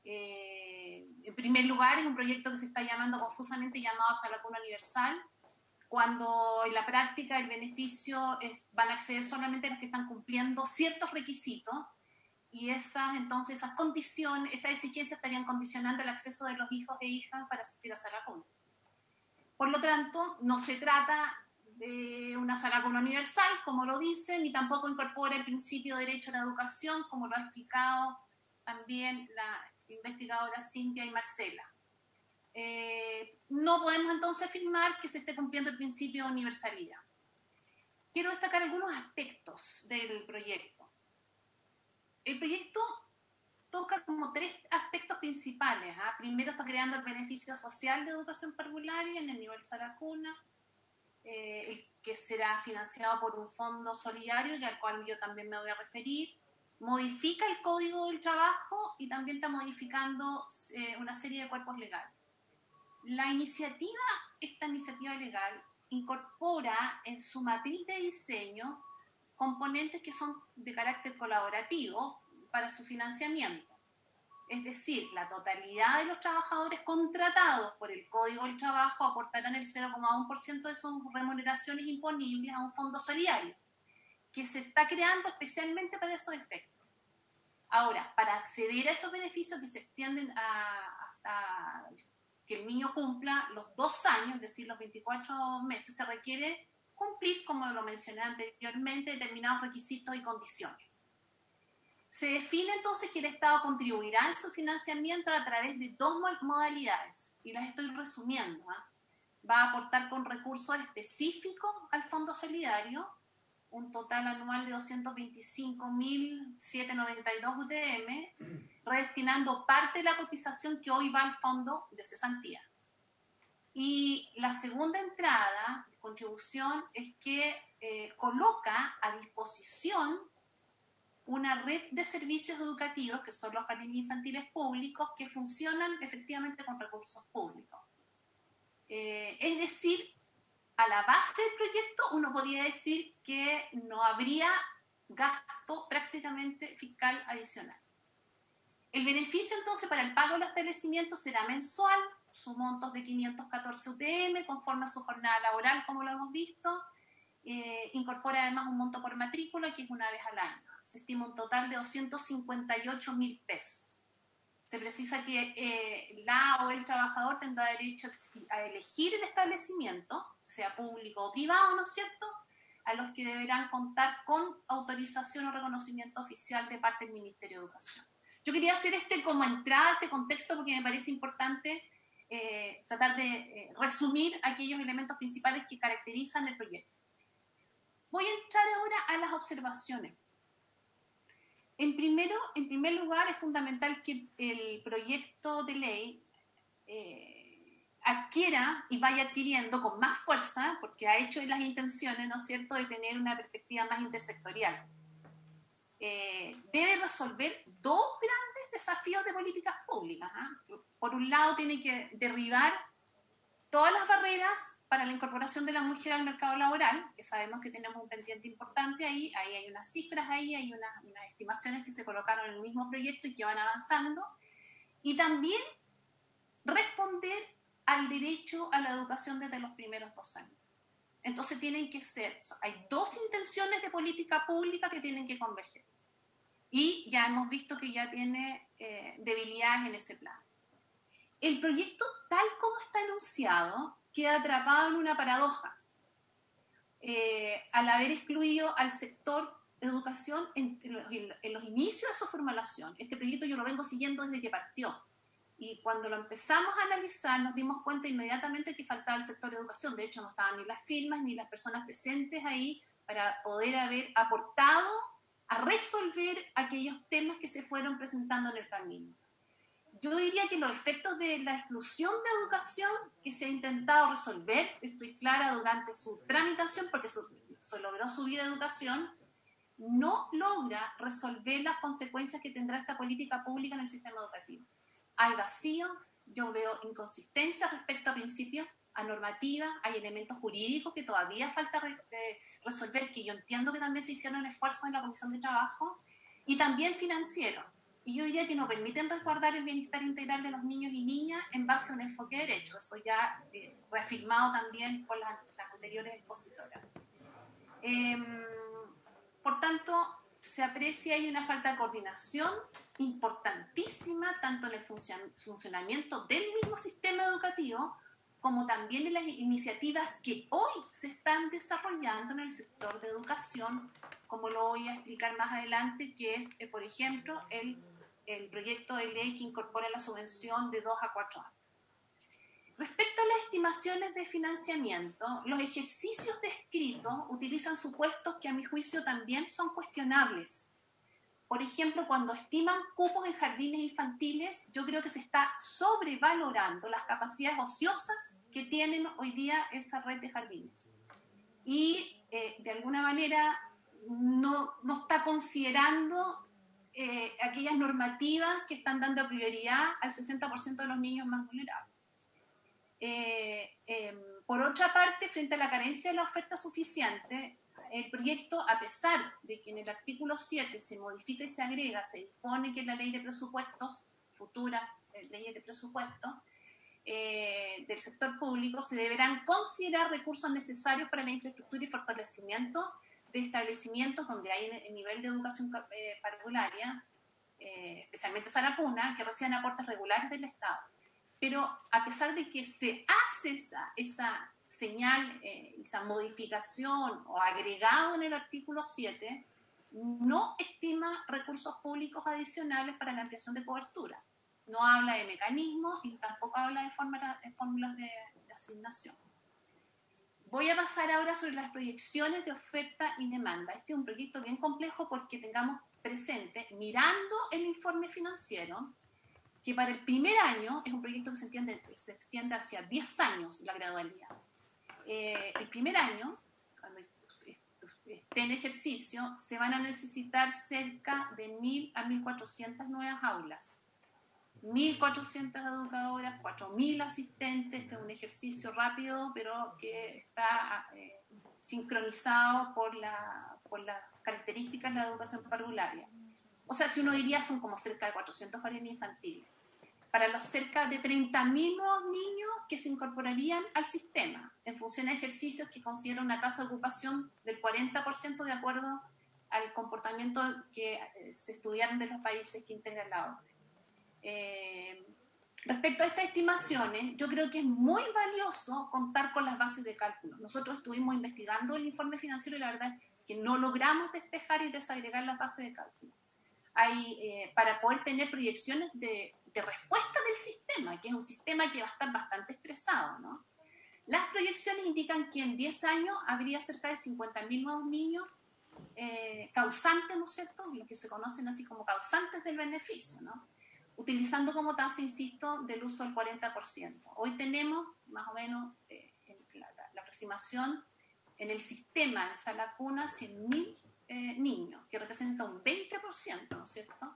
En primer lugar, es un proyecto que se está llamando confusamente llamado Salacuna Universal, cuando en la práctica el beneficio van a acceder solamente a los que están cumpliendo ciertos requisitos y esas condiciones, esas exigencias estarían condicionando el acceso de los hijos e hijas para asistir a Salacuna. Por lo tanto, no se trata de una Salacuna universal, como lo dicen, ni tampoco incorpora el principio de derecho a la educación, como lo ha explicado también la investigadora Cintia y Marcela. No podemos entonces afirmar que se esté cumpliendo el principio de universalidad. Quiero destacar algunos aspectos del proyecto. El proyecto toca como tres aspectos principales. Primero, está creando el beneficio social de educación parvularia en el nivel Salacuna, que será financiado por un fondo solidario y al cual yo también me voy a referir. Modifica el Código del Trabajo y también está modificando una serie de cuerpos legales. Esta iniciativa legal incorpora en su matriz de diseño componentes que son de carácter colaborativo para su financiamiento. Es decir, la totalidad de los trabajadores contratados por el Código del Trabajo aportarán el 0,1% de sus remuneraciones imponibles a un fondo solidario, que se está creando especialmente para esos efectos. Ahora, para acceder a esos beneficios que se extienden hasta que el niño cumpla los 2 años, es decir, los 24 meses, se requiere cumplir, como lo mencioné anteriormente, determinados requisitos y condiciones. Se define entonces que el Estado contribuirá en su financiamiento a través de 2 modalidades, y las estoy resumiendo. Va a aportar con recursos específicos al Fondo Solidario, un total anual de 225.792 UTM, redestinando parte de la cotización que hoy va al fondo de cesantía. Y la segunda entrada de contribución es que coloca a disposición una red de servicios educativos, que son los jardines infantiles públicos, que funcionan efectivamente con recursos públicos. Es decir, a la base del proyecto uno podría decir que no habría gasto prácticamente fiscal adicional. El beneficio entonces para el pago de los establecimientos será mensual, su monto es de 514 UTM, conforme a su jornada laboral, como lo hemos visto. Incorpora además un monto por matrícula, que es una vez al año. Se estima un total de 258.000 pesos. Se precisa que la o el trabajador tendrá derecho a elegir el establecimiento, sea público o privado, ¿no es cierto?, a los que deberán contar con autorización o reconocimiento oficial de parte del Ministerio de Educación. Yo quería hacer como entrada, este contexto, porque me parece importante tratar de resumir aquellos elementos principales que caracterizan el proyecto. Voy a entrar ahora a las observaciones. En primer lugar, es fundamental que el proyecto de ley adquiera y vaya adquiriendo con más fuerza, porque ha hecho las intenciones, ¿no es cierto?, de tener una perspectiva más intersectorial. Debe resolver dos grandes desafíos de políticas públicas. Por un lado, tiene que derribar todas las barreras para la incorporación de la mujer al mercado laboral, que sabemos que tenemos un pendiente importante ahí hay unas cifras ahí, hay unas estimaciones que se colocaron en el mismo proyecto y que van avanzando, y también responder al derecho a la educación desde los primeros 2 años. Entonces hay dos intenciones de política pública que tienen que converger. Y ya hemos visto que ya tiene debilidades en ese plan. El proyecto, tal como está enunciado, queda atrapado en una paradoja. Al haber excluido al sector de educación en los inicios de su formulación, este proyecto yo lo vengo siguiendo desde que partió. Y cuando lo empezamos a analizar, nos dimos cuenta inmediatamente que faltaba el sector de educación. De hecho, no estaban ni las firmas ni las personas presentes ahí para poder haber aportado a resolver aquellos temas que se fueron presentando en el camino. Yo diría que los efectos de la exclusión de educación que se ha intentado resolver, estoy clara, durante su tramitación, porque se logró subir a educación, no logra resolver las consecuencias que tendrá esta política pública en el sistema educativo. Hay vacío, yo veo inconsistencia respecto a principios, a normativas, hay elementos jurídicos que todavía falta resolver, que yo entiendo que también se hicieron esfuerzos en la Comisión de Trabajo, y también financieros. Y yo diría que no permiten resguardar el bienestar integral de los niños y niñas en base a un enfoque de derecho. Eso ya reafirmado también por las anteriores expositoras. Por tanto, se aprecia ahí una falta de coordinación importantísima, tanto en el funcionamiento del mismo sistema educativo, como también en las iniciativas que hoy se están desarrollando en el sector de educación, como lo voy a explicar más adelante, que es, por ejemplo, el proyecto de ley que incorpora la subvención de 2 a 4 años. Respecto a las estimaciones de financiamiento, los ejercicios descritos utilizan supuestos que a mi juicio también son cuestionables. Por ejemplo, cuando estiman cupos en jardines infantiles, yo creo que se está sobrevalorando las capacidades ociosas que tienen hoy día esa red de jardines. Y de alguna manera no está considerando aquellas normativas que están dando prioridad al 60% de los niños más vulnerables. Por otra parte, frente a la carencia de la oferta suficiente, el proyecto, a pesar de que en el artículo 7 se modifica y se agrega, se dispone que en la ley de presupuestos, futuras leyes de presupuestos del sector público, se deberán considerar recursos necesarios para la infraestructura y fortalecimiento de establecimientos donde hay el nivel de educación parvularia, especialmente Sarapuna, que reciben aportes regulares del Estado. Pero a pesar de que se hace esa señal, esa modificación o agregado en el artículo 7, no estima recursos públicos adicionales para la ampliación de cobertura. No habla de mecanismos y tampoco habla de fórmulas de asignación. Voy a pasar ahora sobre las proyecciones de oferta y demanda. Este es un proyecto bien complejo porque tengamos presente, mirando el informe financiero, que para el primer año es un proyecto que se extiende hacia 10 años la gradualidad. El primer año, cuando esté en ejercicio, se van a necesitar cerca de 1.000 a 1.400 nuevas aulas. 1.400 educadoras, 4.000 asistentes. Este es un ejercicio rápido, pero que está sincronizado por las características de la educación parvularia. O sea, si uno diría, son como cerca de 400 jardines infantiles. Para los cerca de 30.000 nuevos niños que se incorporarían al sistema, en función de ejercicios que consideran una tasa de ocupación del 40% de acuerdo al comportamiento que se estudiaron de los países que integran la orden. Respecto a estas estimaciones, yo creo que es muy valioso contar con las bases de cálculo. Nosotros estuvimos investigando el informe financiero y la verdad es que no logramos despejar y desagregar las bases de cálculo. para poder tener proyecciones de respuesta del sistema, que es un sistema que va a estar bastante estresado, ¿no? Las proyecciones indican que en 10 años habría cerca de 50.000 nuevos niños causantes, ¿no es cierto?, los que se conocen así como causantes del beneficio, ¿no?, utilizando como tasa, insisto, del uso del 40%. Hoy tenemos más o menos la aproximación en el sistema, en sala cuna, 100.000 niños, que representa un 20%, ¿no es cierto?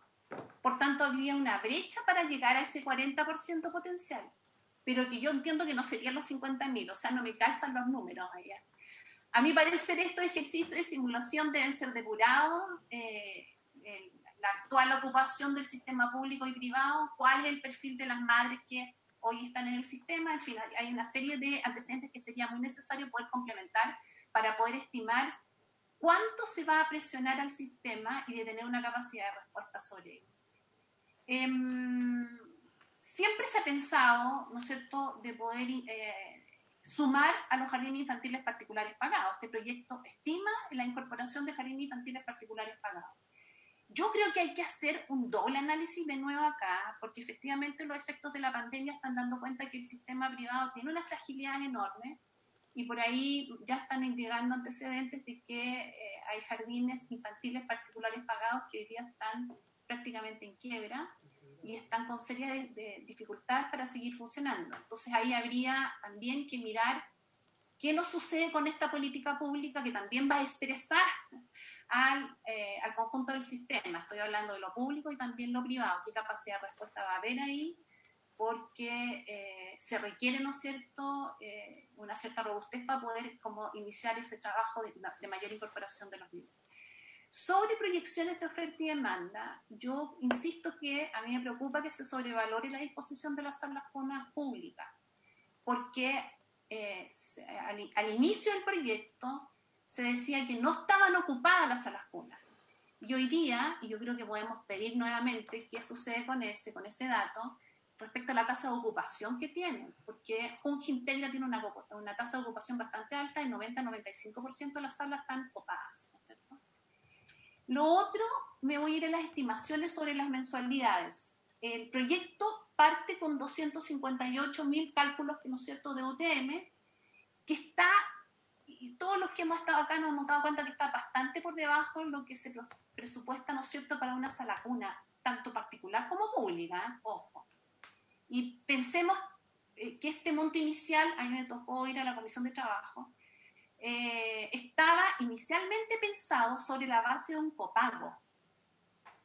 Por tanto, habría una brecha para llegar a ese 40% potencial, pero que yo entiendo que no serían los 50.000, o sea, no me calzan los números allá. A mi parecer, estos ejercicios de simulación deben ser depurados, la actual ocupación del sistema público y privado, cuál es el perfil de las madres que hoy están en el sistema, en fin, hay una serie de antecedentes que sería muy necesario poder complementar para poder estimar cuánto se va a presionar al sistema y de tener una capacidad de respuesta sobre ello. Siempre se ha pensado, ¿no es cierto?, de poder sumar a los jardines infantiles particulares pagados. Este proyecto estima la incorporación de jardines infantiles particulares pagados. Yo creo que hay que hacer un doble análisis de nuevo acá, porque efectivamente los efectos de la pandemia están dando cuenta que el sistema privado tiene una fragilidad enorme, y por ahí ya están llegando antecedentes de que hay jardines infantiles particulares pagados que hoy día están prácticamente en quiebra y están con serias dificultades para seguir funcionando. Entonces ahí habría también que mirar qué nos sucede con esta política pública que también va a estresar al conjunto del sistema. Estoy hablando de lo público y también lo privado. ¿Qué capacidad de respuesta va a haber ahí? Porque se requiere, ¿no es cierto?, una cierta robustez para poder como iniciar ese trabajo de mayor incorporación de los niños. Sobre proyecciones de oferta y demanda, yo insisto que a mí me preocupa que se sobrevalore la disposición de las salas cunas públicas, porque al inicio del proyecto se decía que no estaban ocupadas las salas cunas. Y hoy día, y yo creo que podemos pedir nuevamente qué sucede con ese dato, respecto a la tasa de ocupación que tienen, porque Junji Integra tiene una tasa de ocupación bastante alta, de 90-95% de las salas están copadas, ¿no es cierto? Lo otro, me voy a ir a las estimaciones sobre las mensualidades. El proyecto parte con 258.000 cálculos, ¿no es cierto?, de UTM, que está, y todos los que hemos estado acá nos hemos dado cuenta que está bastante por debajo de lo que se presupuesta, ¿no es cierto?, para una sala cuna, tanto particular como pública, ojo. Y pensemos que este monto inicial, a mí me tocó ir a la Comisión de Trabajo, estaba inicialmente pensado sobre la base de un copago.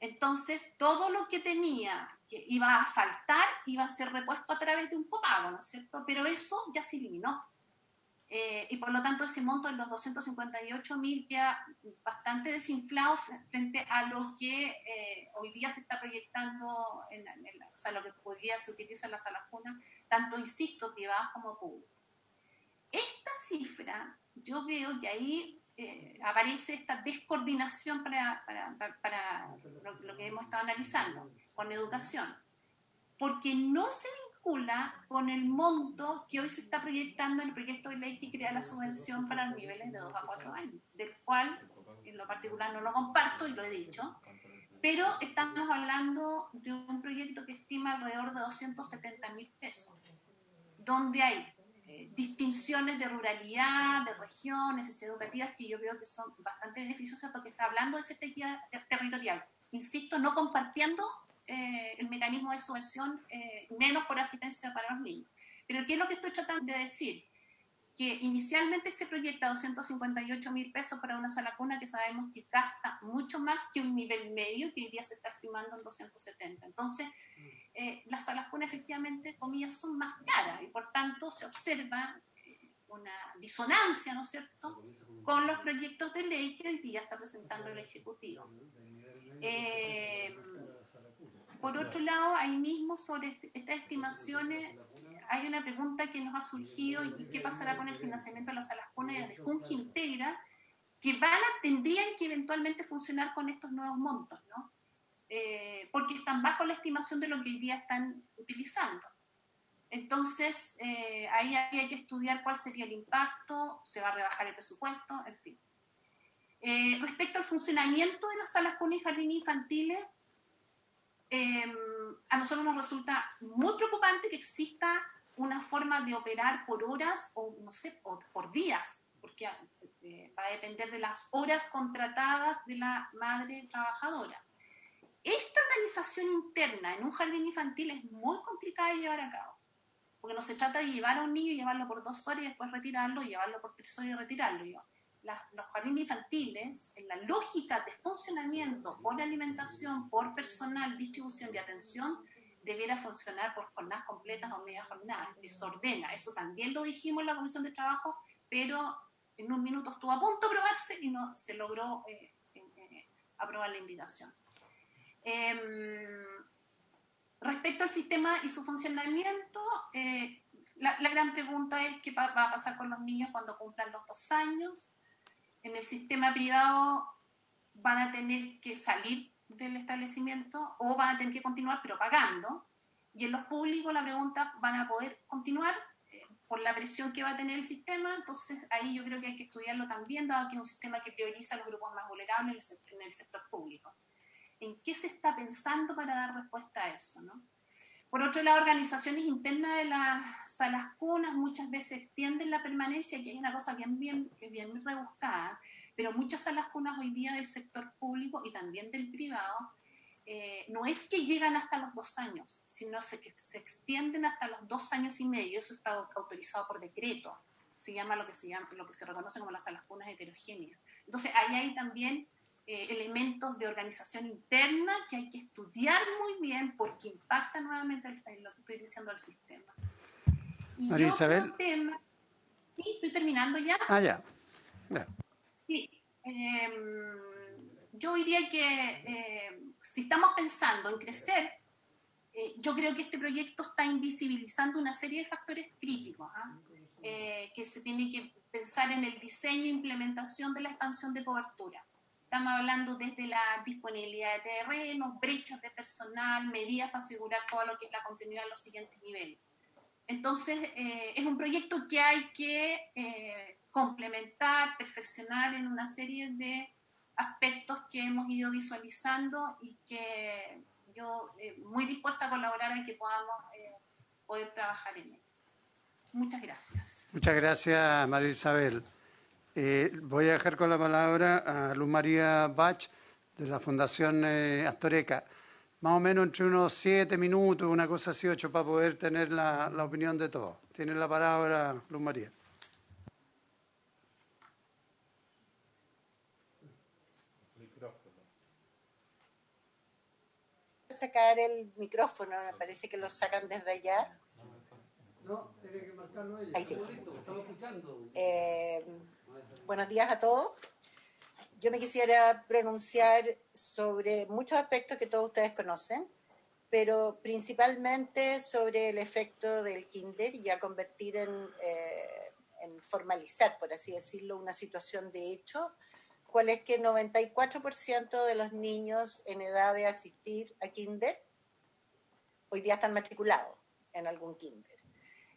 Entonces, todo lo que tenía que iba a faltar iba a ser repuesto a través de un copago, ¿no es cierto? Pero eso ya se eliminó. Y por lo tanto, ese monto de los 258.000 queda bastante desinflado frente a lo que hoy día se está proyectando, o sea, lo que hoy día se utiliza en las salas cunas, tanto, insisto, privadas como públicas. Esta cifra, yo veo que ahí aparece esta descoordinación para lo que hemos estado analizando con educación, porque no se vincula con el monto que hoy se está proyectando en el proyecto de ley que crea la subvención para los niveles de 2 a 4 años, del cual en lo particular no lo comparto y lo he dicho, pero estamos hablando de un proyecto que estima alrededor de 270.000 pesos, donde hay distinciones de ruralidad, de región, necesidades educativas que yo creo que son bastante beneficiosas porque está hablando de esa equidad territorial. Insisto, no compartiendo el mecanismo de subvención, menos por asistencia para los niños. Pero ¿qué es lo que estoy tratando de decir? Que inicialmente se proyecta 258.000 pesos para una sala cuna que sabemos que gasta mucho más que un nivel medio que hoy día se está estimando en 270. Entonces, las salas cunas efectivamente, comillas, son más caras y por tanto se observa una disonancia, ¿no es cierto?, con los proyectos de ley que hoy día está presentando el Ejecutivo. Por otro lado, ahí mismo sobre estas estimaciones hay una pregunta que nos ha surgido y qué pasará con el financiamiento de las salas cunas de Junji Integra, que tendrían que eventualmente funcionar con estos nuevos montos, ¿no? Porque están bajo la estimación de lo que hoy día están utilizando. Entonces, ahí hay que estudiar cuál sería el impacto, se va a rebajar el presupuesto, en fin. Respecto al funcionamiento de las salas cunas y jardines infantiles, a nosotros nos resulta muy preocupante que exista una forma de operar por horas o, no sé, por días, porque va a depender de las horas contratadas de la madre trabajadora. Esta organización interna en un jardín infantil es muy complicada de llevar a cabo, porque no se trata de llevar a un niño y llevarlo por 2 horas y después retirarlo, y llevarlo por 3 horas y retirarlo. Los jardines infantiles, en la lógica de funcionamiento por alimentación, por personal, distribución y atención, debiera funcionar por jornadas completas o media jornadas. Eso ordena. Eso también lo dijimos en la Comisión de Trabajo, pero en un minuto estuvo a punto de aprobarse y no se logró aprobar la invitación. Respecto al sistema y su funcionamiento, la gran pregunta es qué va a pasar con los niños cuando cumplan los 2 años. En el sistema privado van a tener que salir del establecimiento o van a tener que continuar pero pagando, y en los públicos la pregunta, ¿van a poder continuar por la presión que va a tener el sistema? Entonces ahí yo creo que hay que estudiarlo también, dado que es un sistema que prioriza a los grupos más vulnerables en el sector público. ¿En qué se está pensando para dar respuesta a eso, no? Por otro lado, organizaciones internas de las salas cunas muchas veces extienden la permanencia, y hay una cosa bien rebuscada, pero muchas salas cunas hoy día del sector público y también del privado, no es que llegan hasta los 2 años, sino que se extienden hasta los 2 años y medio. Eso está autorizado por decreto. Se llama lo que se reconoce como las salas cunas heterogéneas. Entonces, ahí hay también elementos de organización interna que hay que estudiar muy bien, porque impacta nuevamente lo que estoy diciendo al sistema. Y María Isabel. tema, sí, estoy terminando ya. Ya. Sí, yo diría que si estamos pensando en crecer, yo creo que este proyecto está invisibilizando una serie de factores críticos, que se tiene que pensar en el diseño e implementación de la expansión de cobertura. Estamos hablando desde la disponibilidad de terrenos, brechas de personal, medidas para asegurar todo lo que es la continuidad en los siguientes niveles. Entonces, es un proyecto que hay que complementar, perfeccionar en una serie de aspectos que hemos ido visualizando, y que yo muy dispuesta a colaborar en que podamos poder trabajar en ello. Muchas gracias. Muchas gracias, María Isabel. Voy a dejar con la palabra a Luz María Bach, de la Fundación Astoreca. Más o menos entre unos 7 minutos, una cosa así, 8, para poder tener la opinión de todos. Tiene la palabra, Luz María. Sacar el micrófono, me parece que lo sacan desde allá. No, tiene que marcarlo ella. Ahí sí. Buenos días a todos. Yo me quisiera pronunciar sobre muchos aspectos que todos ustedes conocen, pero principalmente sobre el efecto del kinder, y a convertir en formalizar, por así decirlo, una situación de hecho, cuál es que 94% de los niños en edad de asistir a kinder hoy día están matriculados en algún kinder.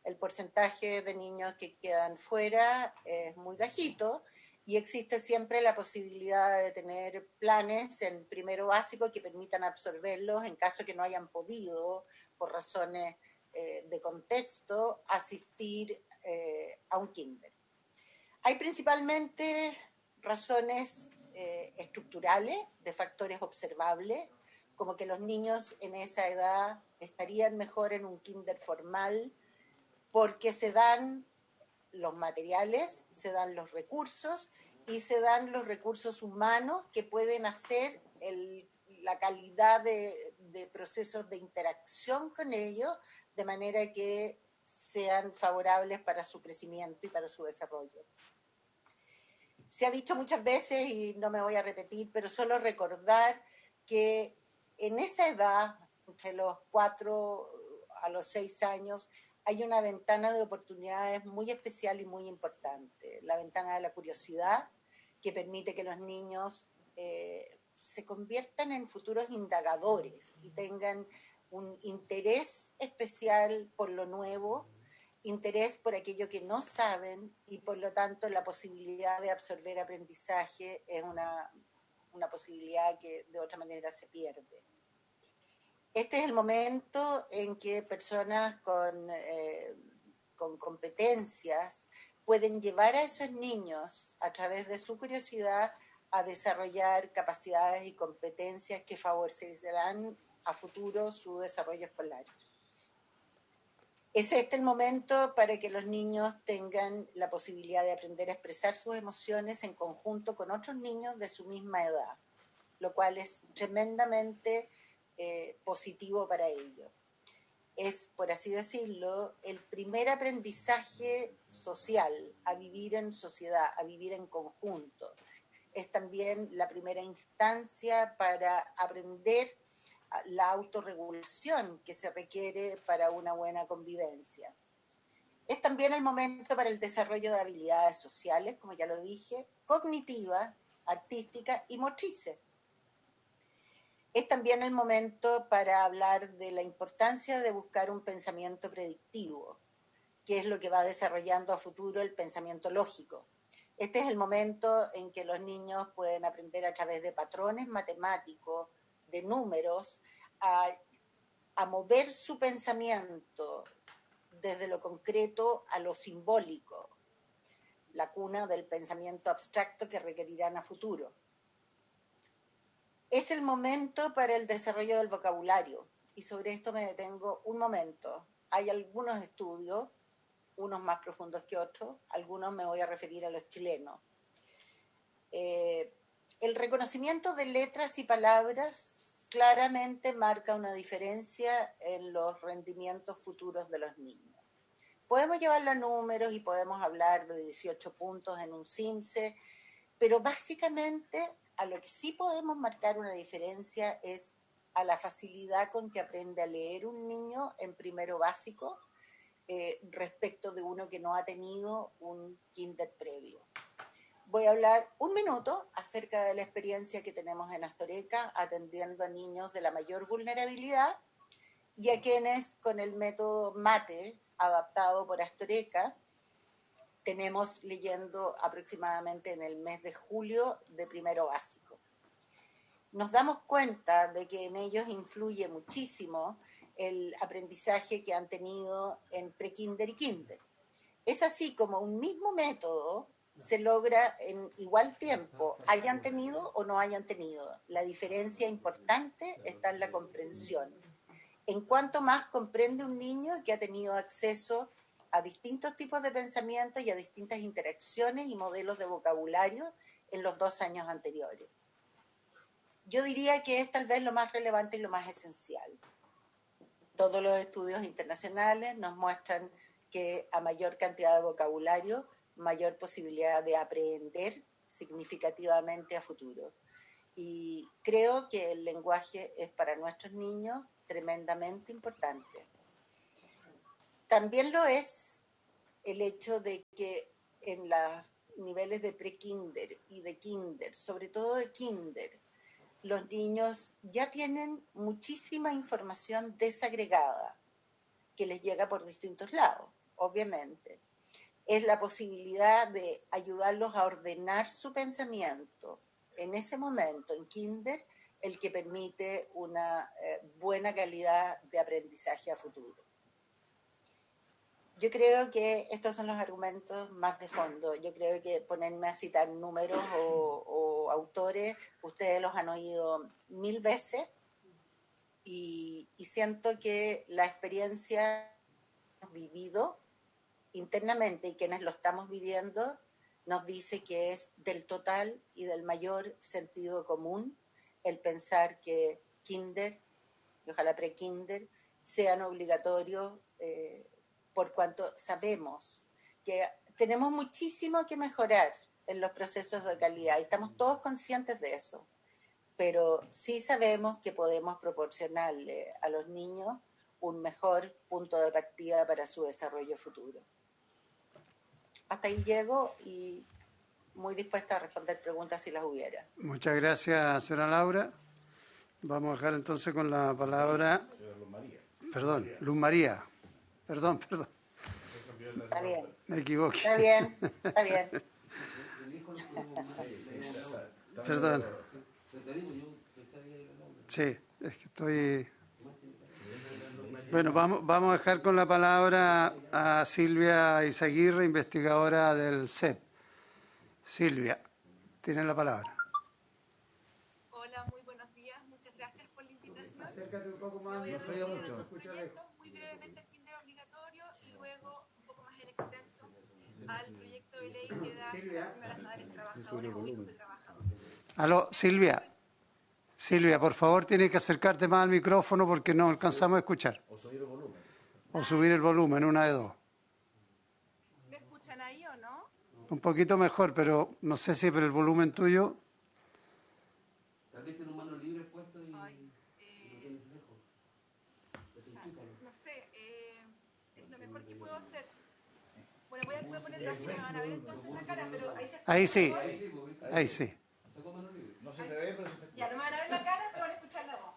El porcentaje de niños que quedan fuera es muy bajito, y existe siempre la posibilidad de tener planes en primero básico que permitan absorberlos en caso que no hayan podido, por razones de contexto, asistir a un kinder. Hay principalmente razones estructurales, de factores observables, como que los niños en esa edad estarían mejor en un kinder formal, porque se dan los materiales, se dan los recursos y se dan los recursos humanos que pueden hacer la calidad de procesos de interacción con ellos, de manera que sean favorables para su crecimiento y para su desarrollo. Se ha dicho muchas veces, y no me voy a repetir, pero solo recordar que en esa edad, entre los 4 a los 6 años, hay una ventana de oportunidades muy especial y muy importante. La ventana de la curiosidad, que permite que los niños se conviertan en futuros indagadores y tengan un interés especial por lo nuevo, interés por aquello que no saben, y por lo tanto la posibilidad de absorber aprendizaje es una posibilidad que de otra manera se pierde. Este es el momento en que personas con competencias pueden llevar a esos niños, a través de su curiosidad, a desarrollar capacidades y competencias que favorecerán a futuro su desarrollo escolar. Es este el momento para que los niños tengan la posibilidad de aprender a expresar sus emociones en conjunto con otros niños de su misma edad, lo cual es tremendamente positivo para ellos. Es, por así decirlo, el primer aprendizaje social, a vivir en sociedad, a vivir en conjunto. Es también la primera instancia para aprender la autorregulación que se requiere para una buena convivencia. Es también el momento para el desarrollo de habilidades sociales, como ya lo dije, cognitivas, artísticas y motrices. Es también el momento para hablar de la importancia de buscar un pensamiento predictivo, que es lo que va desarrollando a futuro el pensamiento lógico. Este es el momento en que los niños pueden aprender a través de patrones matemáticos, de números, a mover su pensamiento desde lo concreto a lo simbólico, la cuna del pensamiento abstracto que requerirán a futuro. Es el momento para el desarrollo del vocabulario, y sobre esto me detengo un momento. Hay algunos estudios, unos más profundos que otros, algunos me voy a referir a los chilenos. El reconocimiento de letras y palabras claramente marca una diferencia en los rendimientos futuros de los niños. Podemos llevarlo a números y podemos hablar de 18 puntos en un CIMSE, pero básicamente a lo que sí podemos marcar una diferencia es a la facilidad con que aprende a leer un niño en primero básico respecto de uno que no ha tenido un kinder previo. Voy a hablar un minuto acerca de la experiencia que tenemos en Astoreca atendiendo a niños de la mayor vulnerabilidad y a quienes con el método MATE adaptado por Astoreca tenemos leyendo aproximadamente en el mes de julio de primero básico. Nos damos cuenta de que en ellos influye muchísimo el aprendizaje que han tenido en pre-kinder y kinder. Es así como un mismo método se logra en igual tiempo, hayan tenido o no hayan tenido. La diferencia importante está en la comprensión. En cuanto más comprende un niño que ha tenido acceso a distintos tipos de pensamientos y a distintas interacciones y modelos de vocabulario en los 2 años anteriores. Yo diría que es tal vez lo más relevante y lo más esencial. Todos los estudios internacionales nos muestran que a mayor cantidad de vocabulario, mayor posibilidad de aprender significativamente a futuro. Y creo que el lenguaje es para nuestros niños tremendamente importante. También lo es el hecho de que en los niveles de pre-kinder y de kinder, sobre todo de kinder, los niños ya tienen muchísima información desagregada que les llega por distintos lados, obviamente. Es la posibilidad de ayudarlos a ordenar su pensamiento en ese momento, en kinder, el que permite una buena calidad de aprendizaje a futuro. Yo creo que estos son los argumentos más de fondo. Yo creo que ponerme a citar números o autores, ustedes los han oído 1000 veces y siento que la experiencia que hemos vivido internamente y quienes lo estamos viviendo nos dice que es del total y del mayor sentido común el pensar que kinder y ojalá pre-kinder sean obligatorios por cuanto sabemos que tenemos muchísimo que mejorar en los procesos de calidad y estamos todos conscientes de eso, pero sí sabemos que podemos proporcionarle a los niños un mejor punto de partida para su desarrollo futuro. Hasta ahí llego y muy dispuesta a responder preguntas si las hubiera. Muchas gracias, señora Laura. Vamos a dejar entonces con la palabra... Perdón, Luz María. Perdón. Está bien. Me equivoqué. Está bien, está bien. Perdón. Sí, es que estoy... Bueno, vamos a dejar con la palabra a Silvia Izaguirre, investigadora del CEP. Silvia, tiene la palabra. Hola, muy buenos días. Muchas gracias por la invitación. Acércate un poco más. Voy a referir a los proyectos, muy brevemente el kinder obligatorio y luego un poco más en extenso al proyecto de ley que da salvación a las madres trabajadoras o hijos de trabajadores. Aló, Silvia. Silvia, por favor, tienes que acercarte más al micrófono porque no alcanzamos a escuchar. O subir el volumen. O subir el volumen, una de dos. ¿Me escuchan ahí o no? Un poquito mejor, pero no sé si por el volumen tuyo. Tal vez tiene un mano libre puesto y Ay, lo tienes lejos. no sé, es lo mejor que puedo hacer. Bueno, voy a ponerlo así, me van a ver entonces la cara, pero ahí se escucha. Ahí sí, mejor. ahí sí. Sacó mano libre. No se te ve, pero se te escucha. Ya, no me van a ver la cara, pero van a escuchar la voz.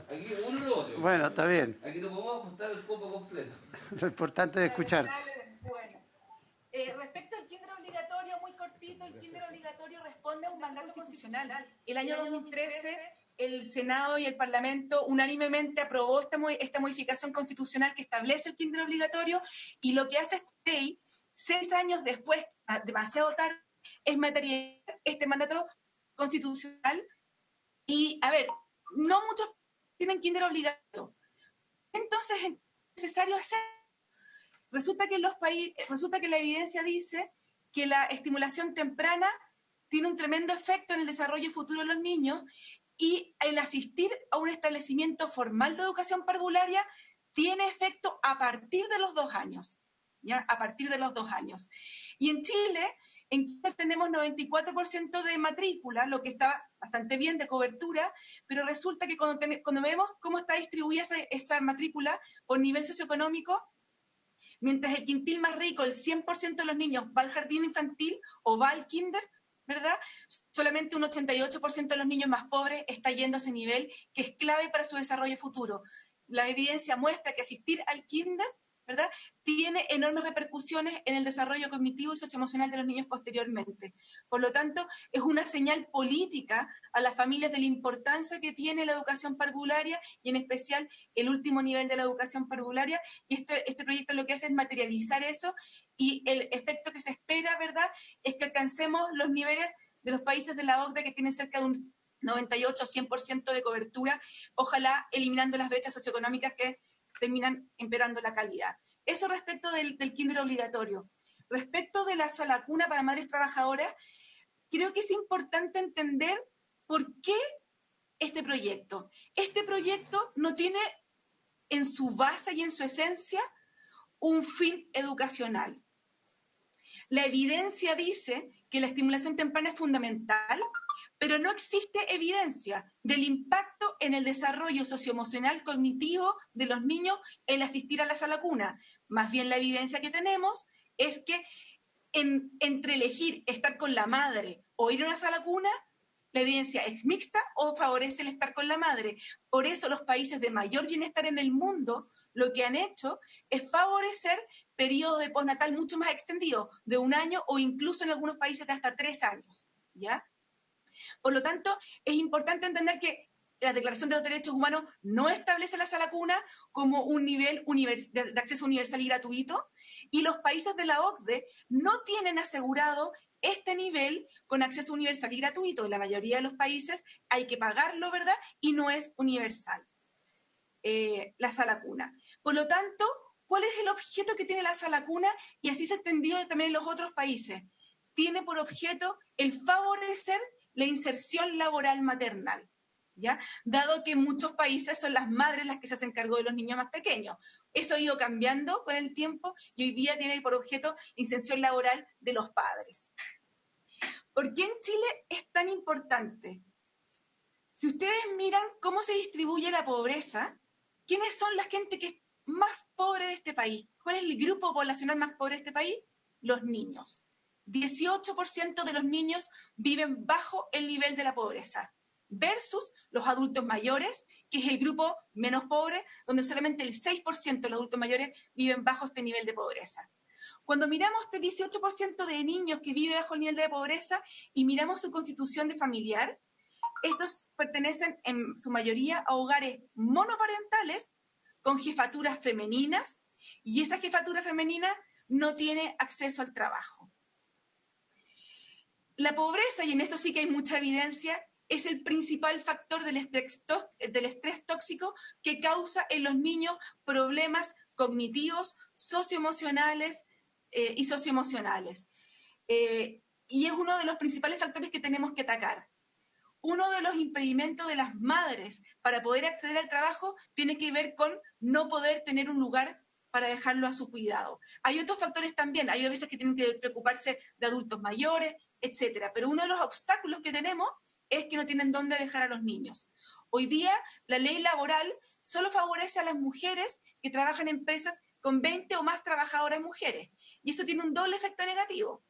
Aquí uno o lo otro. Bueno, está bien. Aquí no podemos ajustar el cuerpo completo. Lo importante es escuchar. Bueno, respecto al kinder obligatorio, muy cortito, el kinder obligatorio responde a un mandato constitucional. El año 2013, el Senado y el Parlamento unánimemente aprobó esta modificación constitucional que establece el kinder obligatorio, y lo que hace esta ley, 6 años después, demasiado tarde, es materializar este mandato constitucional. Y, a ver, no muchos tienen kinder obligatorio. Entonces, es necesario hacer. Resulta que la evidencia dice que la estimulación temprana tiene un tremendo efecto en el desarrollo futuro de los niños, y el asistir a un establecimiento formal de educación parvularia tiene efecto a partir de los 2 años, ¿ya? A partir de los 2 años. Y en Chile tenemos 94% de matrícula, lo que está bastante bien de cobertura, pero resulta que cuando vemos cómo está distribuida esa matrícula por nivel socioeconómico, mientras el quintil más rico, el 100% de los niños va al jardín infantil o va al kinder, ¿verdad? Solamente un 88% de los niños más pobres está yendo a ese nivel, que es clave para su desarrollo futuro. La evidencia muestra que asistir al kinder, ¿verdad?, tiene enormes repercusiones en el desarrollo cognitivo y socioemocional de los niños posteriormente. Por lo tanto, es una señal política a las familias de la importancia que tiene la educación parvularia, y en especial el último nivel de la educación parvularia, y este proyecto lo que hace es materializar eso, y el efecto que se espera, ¿verdad?, es que alcancemos los niveles de los países de la OCDE, que tienen cerca de un 98-100% de cobertura, ojalá eliminando las brechas socioeconómicas que terminan empeorando la calidad. Eso respecto del kinder obligatorio. Respecto de la sala cuna para madres trabajadoras, creo que es importante entender por qué este proyecto. Este proyecto no tiene en su base y en su esencia un fin educacional. La evidencia dice que la estimulación temprana es fundamental, pero no existe evidencia del impacto en el desarrollo socioemocional cognitivo de los niños el asistir a la sala cuna. Más bien la evidencia que tenemos es que entre elegir estar con la madre o ir a una sala cuna, la evidencia es mixta o favorece el estar con la madre. Por eso los países de mayor bienestar en el mundo lo que han hecho es favorecer periodos de postnatal mucho más extendidos, de 1 año o incluso en algunos países de hasta 3 años, ¿ya? Por lo tanto, es importante entender que la Declaración de los Derechos Humanos no establece la sala cuna como un nivel de acceso universal y gratuito, y los países de la OCDE no tienen asegurado este nivel con acceso universal y gratuito. En la mayoría de los países hay que pagarlo, ¿verdad?, y no es universal la sala cuna. Por lo tanto, ¿cuál es el objeto que tiene la sala cuna? Y así se ha extendido también en los otros países. Tiene por objeto el favorecer la inserción laboral maternal, ¿ya? Dado que en muchos países son las madres las que se hacen cargo de los niños más pequeños. Eso ha ido cambiando con el tiempo y hoy día tiene por objeto la inserción laboral de los padres. ¿Por qué en Chile es tan importante? Si ustedes miran cómo se distribuye la pobreza, ¿quiénes son la gente que es más pobre de este país? ¿Cuál es el grupo poblacional más pobre de este país? Los niños. 18% de los niños viven bajo el nivel de la pobreza, versus los adultos mayores, que es el grupo menos pobre, donde solamente el 6% de los adultos mayores viven bajo este nivel de pobreza. Cuando miramos este 18% de niños que viven bajo el nivel de pobreza y miramos su constitución de familiar, Estos pertenecen en su mayoría a hogares monoparentales con jefaturas femeninas, y esa jefatura femenina no tiene acceso al trabajo. La pobreza, y en esto sí que hay mucha evidencia, es el principal factor del estrés tóxico que causa en los niños problemas cognitivos, socioemocionales y socioemocionales. Y es uno de los principales factores que tenemos que atacar. Uno de los impedimentos de las madres para poder acceder al trabajo tiene que ver con no poder tener un lugar para dejarlo a su cuidado. Hay otros factores también, hay veces que tienen que preocuparse de adultos mayores, etcétera. Pero uno de los obstáculos que tenemos es que no tienen dónde dejar a los niños. Hoy día, la ley laboral solo favorece a las mujeres que trabajan en empresas con 20 o más trabajadoras mujeres. Y esto tiene un doble efecto negativo.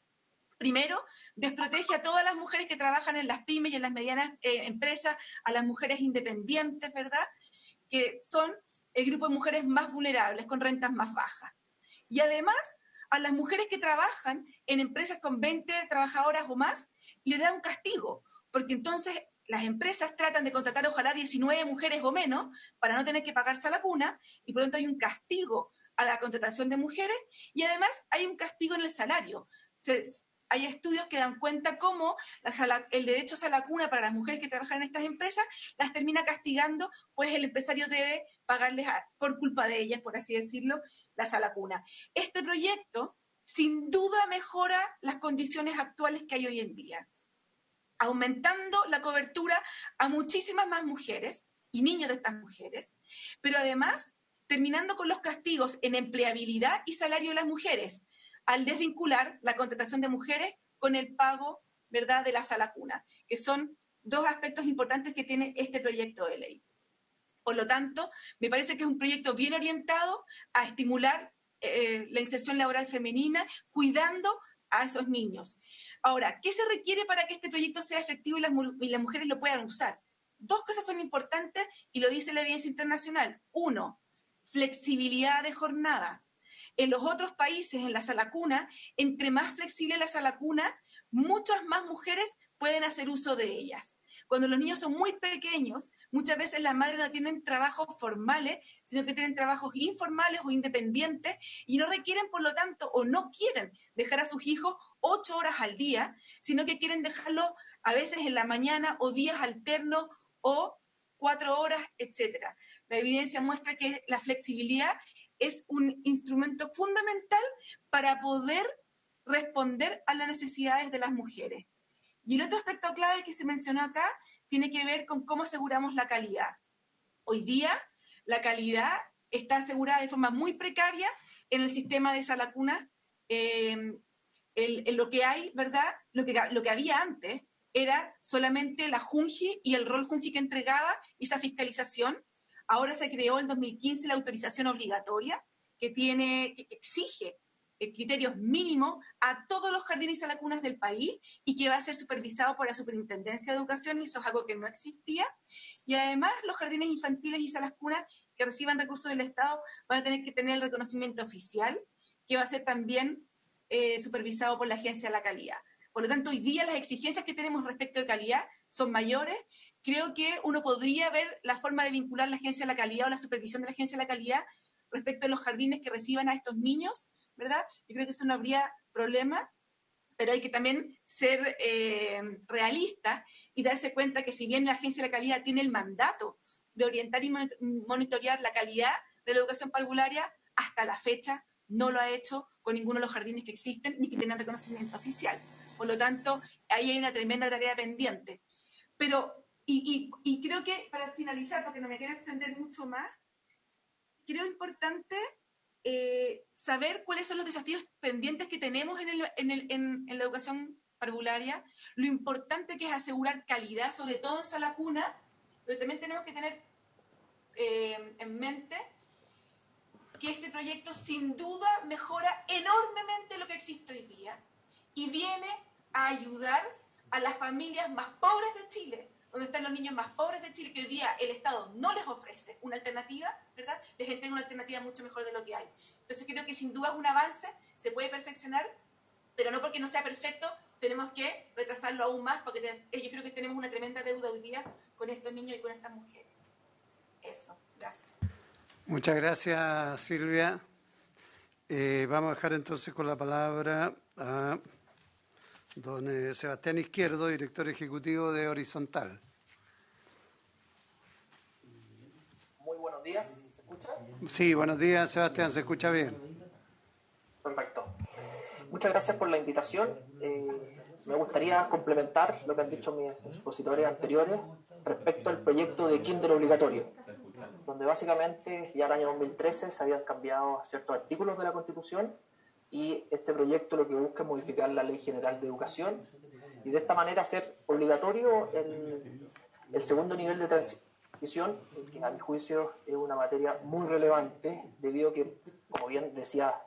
Primero, desprotege a todas las mujeres que trabajan en las pymes y en las medianas empresas, a las mujeres independientes, ¿verdad? Que son el grupo de mujeres más vulnerables, con rentas más bajas. Y además, a las mujeres que trabajan en empresas con 20 trabajadoras o más, le da un castigo, porque entonces las empresas tratan de contratar ojalá 19 mujeres o menos para no tener que pagarse a la cuna, y por lo tanto hay un castigo a la contratación de mujeres, y además hay un castigo en el salario. Hay estudios que dan cuenta cómo el derecho a la cuna para las mujeres que trabajan en estas empresas las termina castigando, pues el empresario debe pagarles por culpa de ellas, por así decirlo, la salacuna. Este proyecto sin duda mejora las condiciones actuales que hay hoy en día, aumentando la cobertura a muchísimas más mujeres y niños de estas mujeres, pero además terminando con los castigos en empleabilidad y salario de las mujeres, al desvincular la contratación de mujeres con el pago, ¿verdad?, de la salacuna, que son dos aspectos importantes que tiene este proyecto de ley. Por lo tanto, me parece que es un proyecto bien orientado a estimular la inserción laboral femenina, cuidando a esos niños. Ahora, ¿qué se requiere para que este proyecto sea efectivo y las mujeres lo puedan usar? Dos cosas son importantes y lo dice la evidencia internacional. Uno, flexibilidad de jornada. En los otros países, en la salacuna, entre más flexible la salacuna, muchas más mujeres pueden hacer uso de ellas. Cuando los niños son muy pequeños, muchas veces las madres no tienen trabajos formales, sino que tienen trabajos informales o independientes y no requieren, por lo tanto, o no quieren dejar a sus hijos 8 horas al día, sino que quieren dejarlo a veces en la mañana o días alternos o 4 horas, etc. La evidencia muestra que la flexibilidad es un instrumento fundamental para poder responder a las necesidades de las mujeres. Y el otro aspecto clave que se mencionó acá tiene que ver con cómo aseguramos la calidad. Hoy día, la calidad está asegurada de forma muy precaria en el sistema de salacuna. En lo que hay, ¿verdad? Lo que había antes era solamente la Junji y el rol Junji que entregaba esa fiscalización. Ahora se creó en 2015 la autorización obligatoria que exige criterios mínimos a todos los jardines y salacunas del país y que va a ser supervisado por la Superintendencia de Educación, y eso es algo que no existía. Y además los jardines infantiles y salacunas que reciban recursos del Estado van a tener que tener el reconocimiento oficial, que va a ser también supervisado por la Agencia de la Calidad. Por lo tanto, hoy día las exigencias que tenemos respecto de calidad son mayores. Creo que uno podría ver la forma de vincular la Agencia de la Calidad o la supervisión de la Agencia de la Calidad respecto a los jardines que reciban a estos niños, ¿verdad? Yo creo que eso no habría problema, pero hay que también ser realistas y darse cuenta que si bien la Agencia de la Calidad tiene el mandato de orientar y monitorear la calidad de la educación parvularia, hasta la fecha no lo ha hecho con ninguno de los jardines que existen ni que tengan reconocimiento oficial. Por lo tanto, ahí hay una tremenda tarea pendiente. Pero y creo que, para finalizar, porque no me quiero extender mucho más, creo importante saber cuáles son los desafíos pendientes que tenemos en la educación parvularia, lo importante que es asegurar calidad, sobre todo en salacuna, pero también tenemos que tener en mente que este proyecto sin duda mejora enormemente lo que existe hoy día y viene a ayudar a las familias más pobres de Chile, donde están los niños más pobres de Chile, que hoy día el Estado no les ofrece una alternativa, ¿verdad? Les entrega una alternativa mucho mejor de lo que hay. Entonces creo que sin duda es un avance, se puede perfeccionar, pero no porque no sea perfecto tenemos que retrasarlo aún más, porque yo creo que tenemos una tremenda deuda hoy día con estos niños y con estas mujeres. Eso, gracias. Muchas gracias, Silvia. Vamos a dejar entonces con la palabra a don Sebastián Izquierdo, director ejecutivo de Horizontal. Muy buenos días, ¿se escucha? Sí, buenos días, Sebastián, se escucha bien. Perfecto. Muchas gracias por la invitación. Me gustaría complementar lo que han dicho mis expositores anteriores respecto al proyecto de kinder obligatorio, donde básicamente ya el año 2013 se habían cambiado ciertos artículos de la Constitución y este proyecto lo que busca es modificar la Ley General de Educación y de esta manera hacer obligatorio el segundo nivel de transición, que a mi juicio es una materia muy relevante debido a que, como bien decía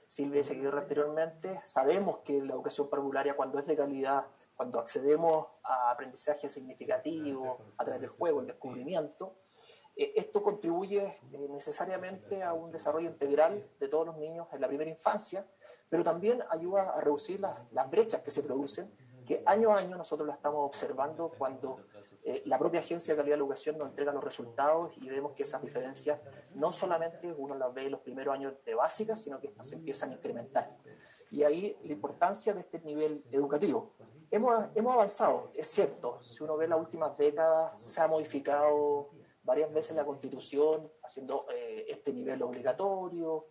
Silvia y Seguidor anteriormente, sabemos que la educación parvularia, cuando es de calidad, cuando accedemos a aprendizaje significativo a través del juego, el descubrimiento, esto contribuye necesariamente a un desarrollo integral de todos los niños en la primera infancia, pero también ayuda a reducir las brechas que se producen, que año a año nosotros la estamos observando cuando la propia Agencia de Calidad de la Educación nos entrega los resultados y vemos que esas diferencias no solamente uno las ve en los primeros años de básica, sino que estas se empiezan a incrementar. Y ahí la importancia de este nivel educativo. Hemos avanzado, es cierto, si uno ve las últimas décadas, se ha modificado varias veces la Constitución, haciendo este nivel obligatorio,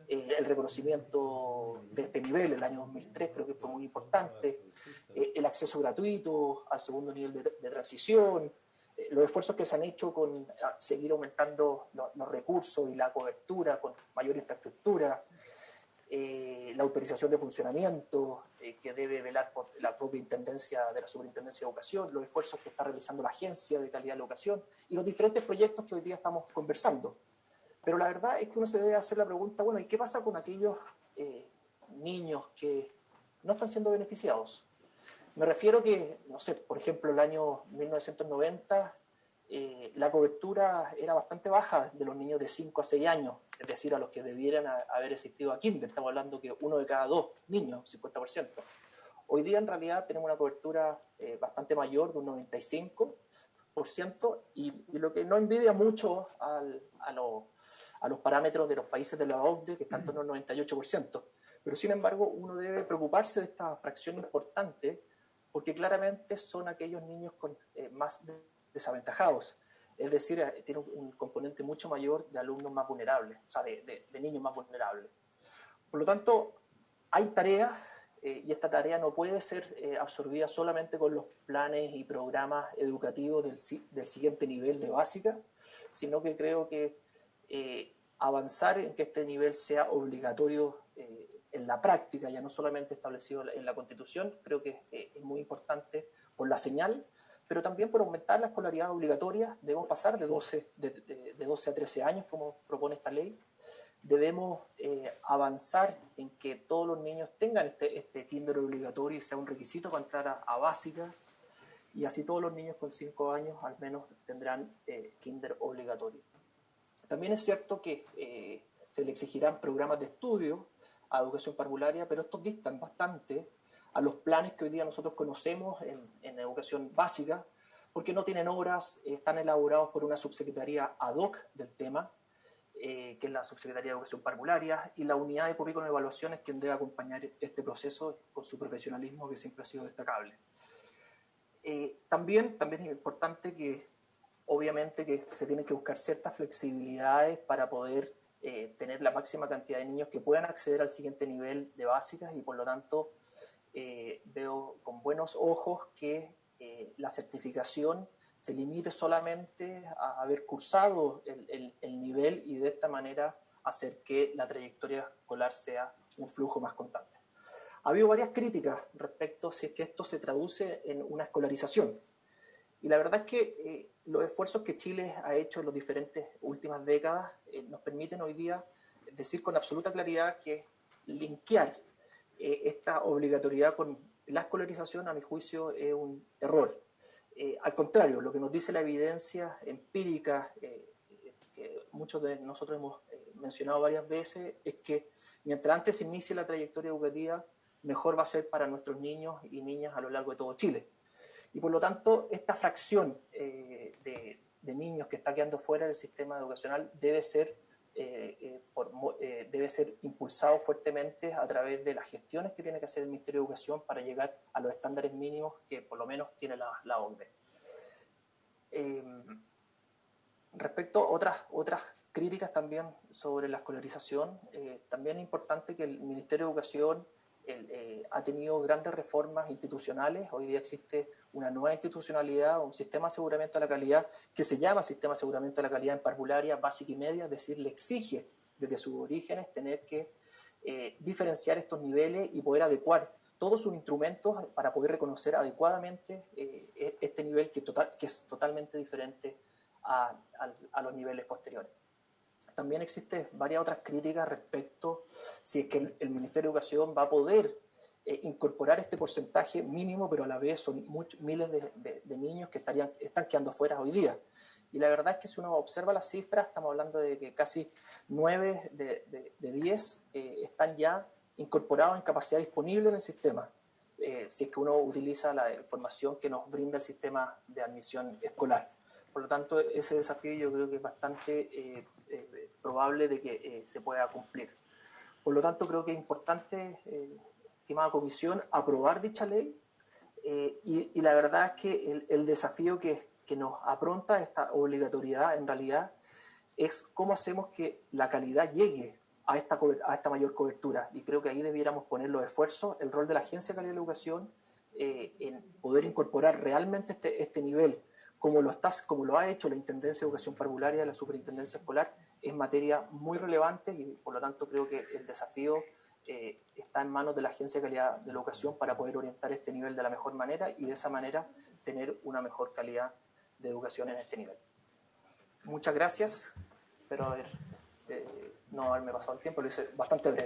el reconocimiento de este nivel, el año 2003 creo que fue muy importante, el acceso gratuito al segundo nivel de transición, los esfuerzos que se han hecho con seguir aumentando los recursos y la cobertura con mayor infraestructura, la autorización de funcionamiento que debe velar por la propia intendencia de la Superintendencia de Educación, los esfuerzos que está realizando la Agencia de Calidad de la Educación y los diferentes proyectos que hoy día estamos conversando. Pero la verdad es que uno se debe hacer la pregunta, bueno, ¿y qué pasa con aquellos niños que no están siendo beneficiados? Me refiero que, no sé, por ejemplo, el año 1990 la cobertura era bastante baja de los niños de 5 a 6 años, es decir, a los que debieran haber asistido a kinder. Estamos hablando que 1 de cada 2 niños, 50%. Hoy día en realidad tenemos una cobertura bastante mayor, de un 95%, y lo que no envidia mucho a los parámetros de los países de la OCDE, que están en torno al 98%. Pero sin embargo, uno debe preocuparse de esta fracción importante, porque claramente son aquellos niños más desaventajados. Es decir, tiene un componente mucho mayor de alumnos más vulnerables, o sea, de niños más vulnerables. Por lo tanto, hay tareas, y esta tarea no puede ser absorbida solamente con los planes y programas educativos del siguiente nivel de básica, sino que creo que avanzar en que este nivel sea obligatorio en la práctica, ya no solamente establecido en la Constitución, creo que es muy importante por la señal, pero también por aumentar la escolaridad obligatoria. Debemos pasar de 12 a 13 años, como propone esta ley. Debemos avanzar en que todos los niños tengan este kinder obligatorio y sea un requisito para entrar a básica, y así todos los niños con 5 años al menos tendrán kinder obligatorio. También es cierto que se le exigirán programas de estudio a educación parvularia, pero estos distan bastante a los planes que hoy día nosotros conocemos en educación básica, porque no tienen horas, están elaborados por una subsecretaría ad hoc del tema, que es la Subsecretaría de Educación Parvularia, y la Unidad de Currículum y Evaluación es quien debe acompañar este proceso con su profesionalismo, que siempre ha sido destacable. También es importante que, obviamente, que se tienen que buscar ciertas flexibilidades para poder tener la máxima cantidad de niños que puedan acceder al siguiente nivel de básicas, y por lo tanto veo con buenos ojos que la certificación se limite solamente a haber cursado el nivel, y de esta manera hacer que la trayectoria escolar sea un flujo más constante. Ha habido varias críticas respecto a si es que esto se traduce en una escolarización. Y la verdad es que los esfuerzos que Chile ha hecho en las diferentes últimas décadas nos permiten hoy día decir con absoluta claridad que linkear esta obligatoriedad con la escolarización, a mi juicio, es un error. Al contrario, lo que nos dice la evidencia empírica, que muchos de nosotros hemos mencionado varias veces, es que mientras antes se inicie la trayectoria educativa, mejor va a ser para nuestros niños y niñas a lo largo de todo Chile. Y por lo tanto, esta fracción de niños que está quedando fuera del sistema educacional debe ser impulsado fuertemente a través de las gestiones que tiene que hacer el Ministerio de Educación para llegar a los estándares mínimos que por lo menos tiene la OCDE. Respecto a otras críticas también sobre la escolarización, también es importante que el Ministerio de Educación ha tenido grandes reformas institucionales. Hoy día existe una nueva institucionalidad, un sistema de aseguramiento de la calidad que se llama Sistema de Aseguramiento de la Calidad en Parvularia Básica y Media, es decir, le exige desde sus orígenes tener que diferenciar estos niveles y poder adecuar todos sus instrumentos para poder reconocer adecuadamente este nivel que es totalmente diferente a los niveles posteriores. También existen varias otras críticas respecto si es que el Ministerio de Educación va a poder incorporar este porcentaje mínimo, pero a la vez son miles de niños que están quedando fuera hoy día. Y la verdad es que si uno observa las cifras, estamos hablando de que casi 9 de 10 están ya incorporados en capacidad disponible en el sistema, si es que uno utiliza la información que nos brinda el sistema de admisión escolar. Por lo tanto, ese desafío yo creo que es bastante probable de que se pueda cumplir. Por lo tanto, creo que es importante, estimada comisión, aprobar dicha ley y la verdad es que el desafío que nos apronta esta obligatoriedad en realidad es cómo hacemos que la calidad llegue a esta mayor cobertura, y creo que ahí debiéramos poner los esfuerzos, el rol de la Agencia de Calidad de la Educación en poder incorporar realmente este nivel como lo ha hecho la Intendencia de Educación Parvularia, la Superintendencia Escolar, es materia muy relevante y por lo tanto creo que el desafío está en manos de la Agencia de Calidad de la Educación para poder orientar este nivel de la mejor manera y de esa manera tener una mejor calidad de educación en este nivel. Muchas gracias, espero no haberme pasado el tiempo, lo hice bastante breve.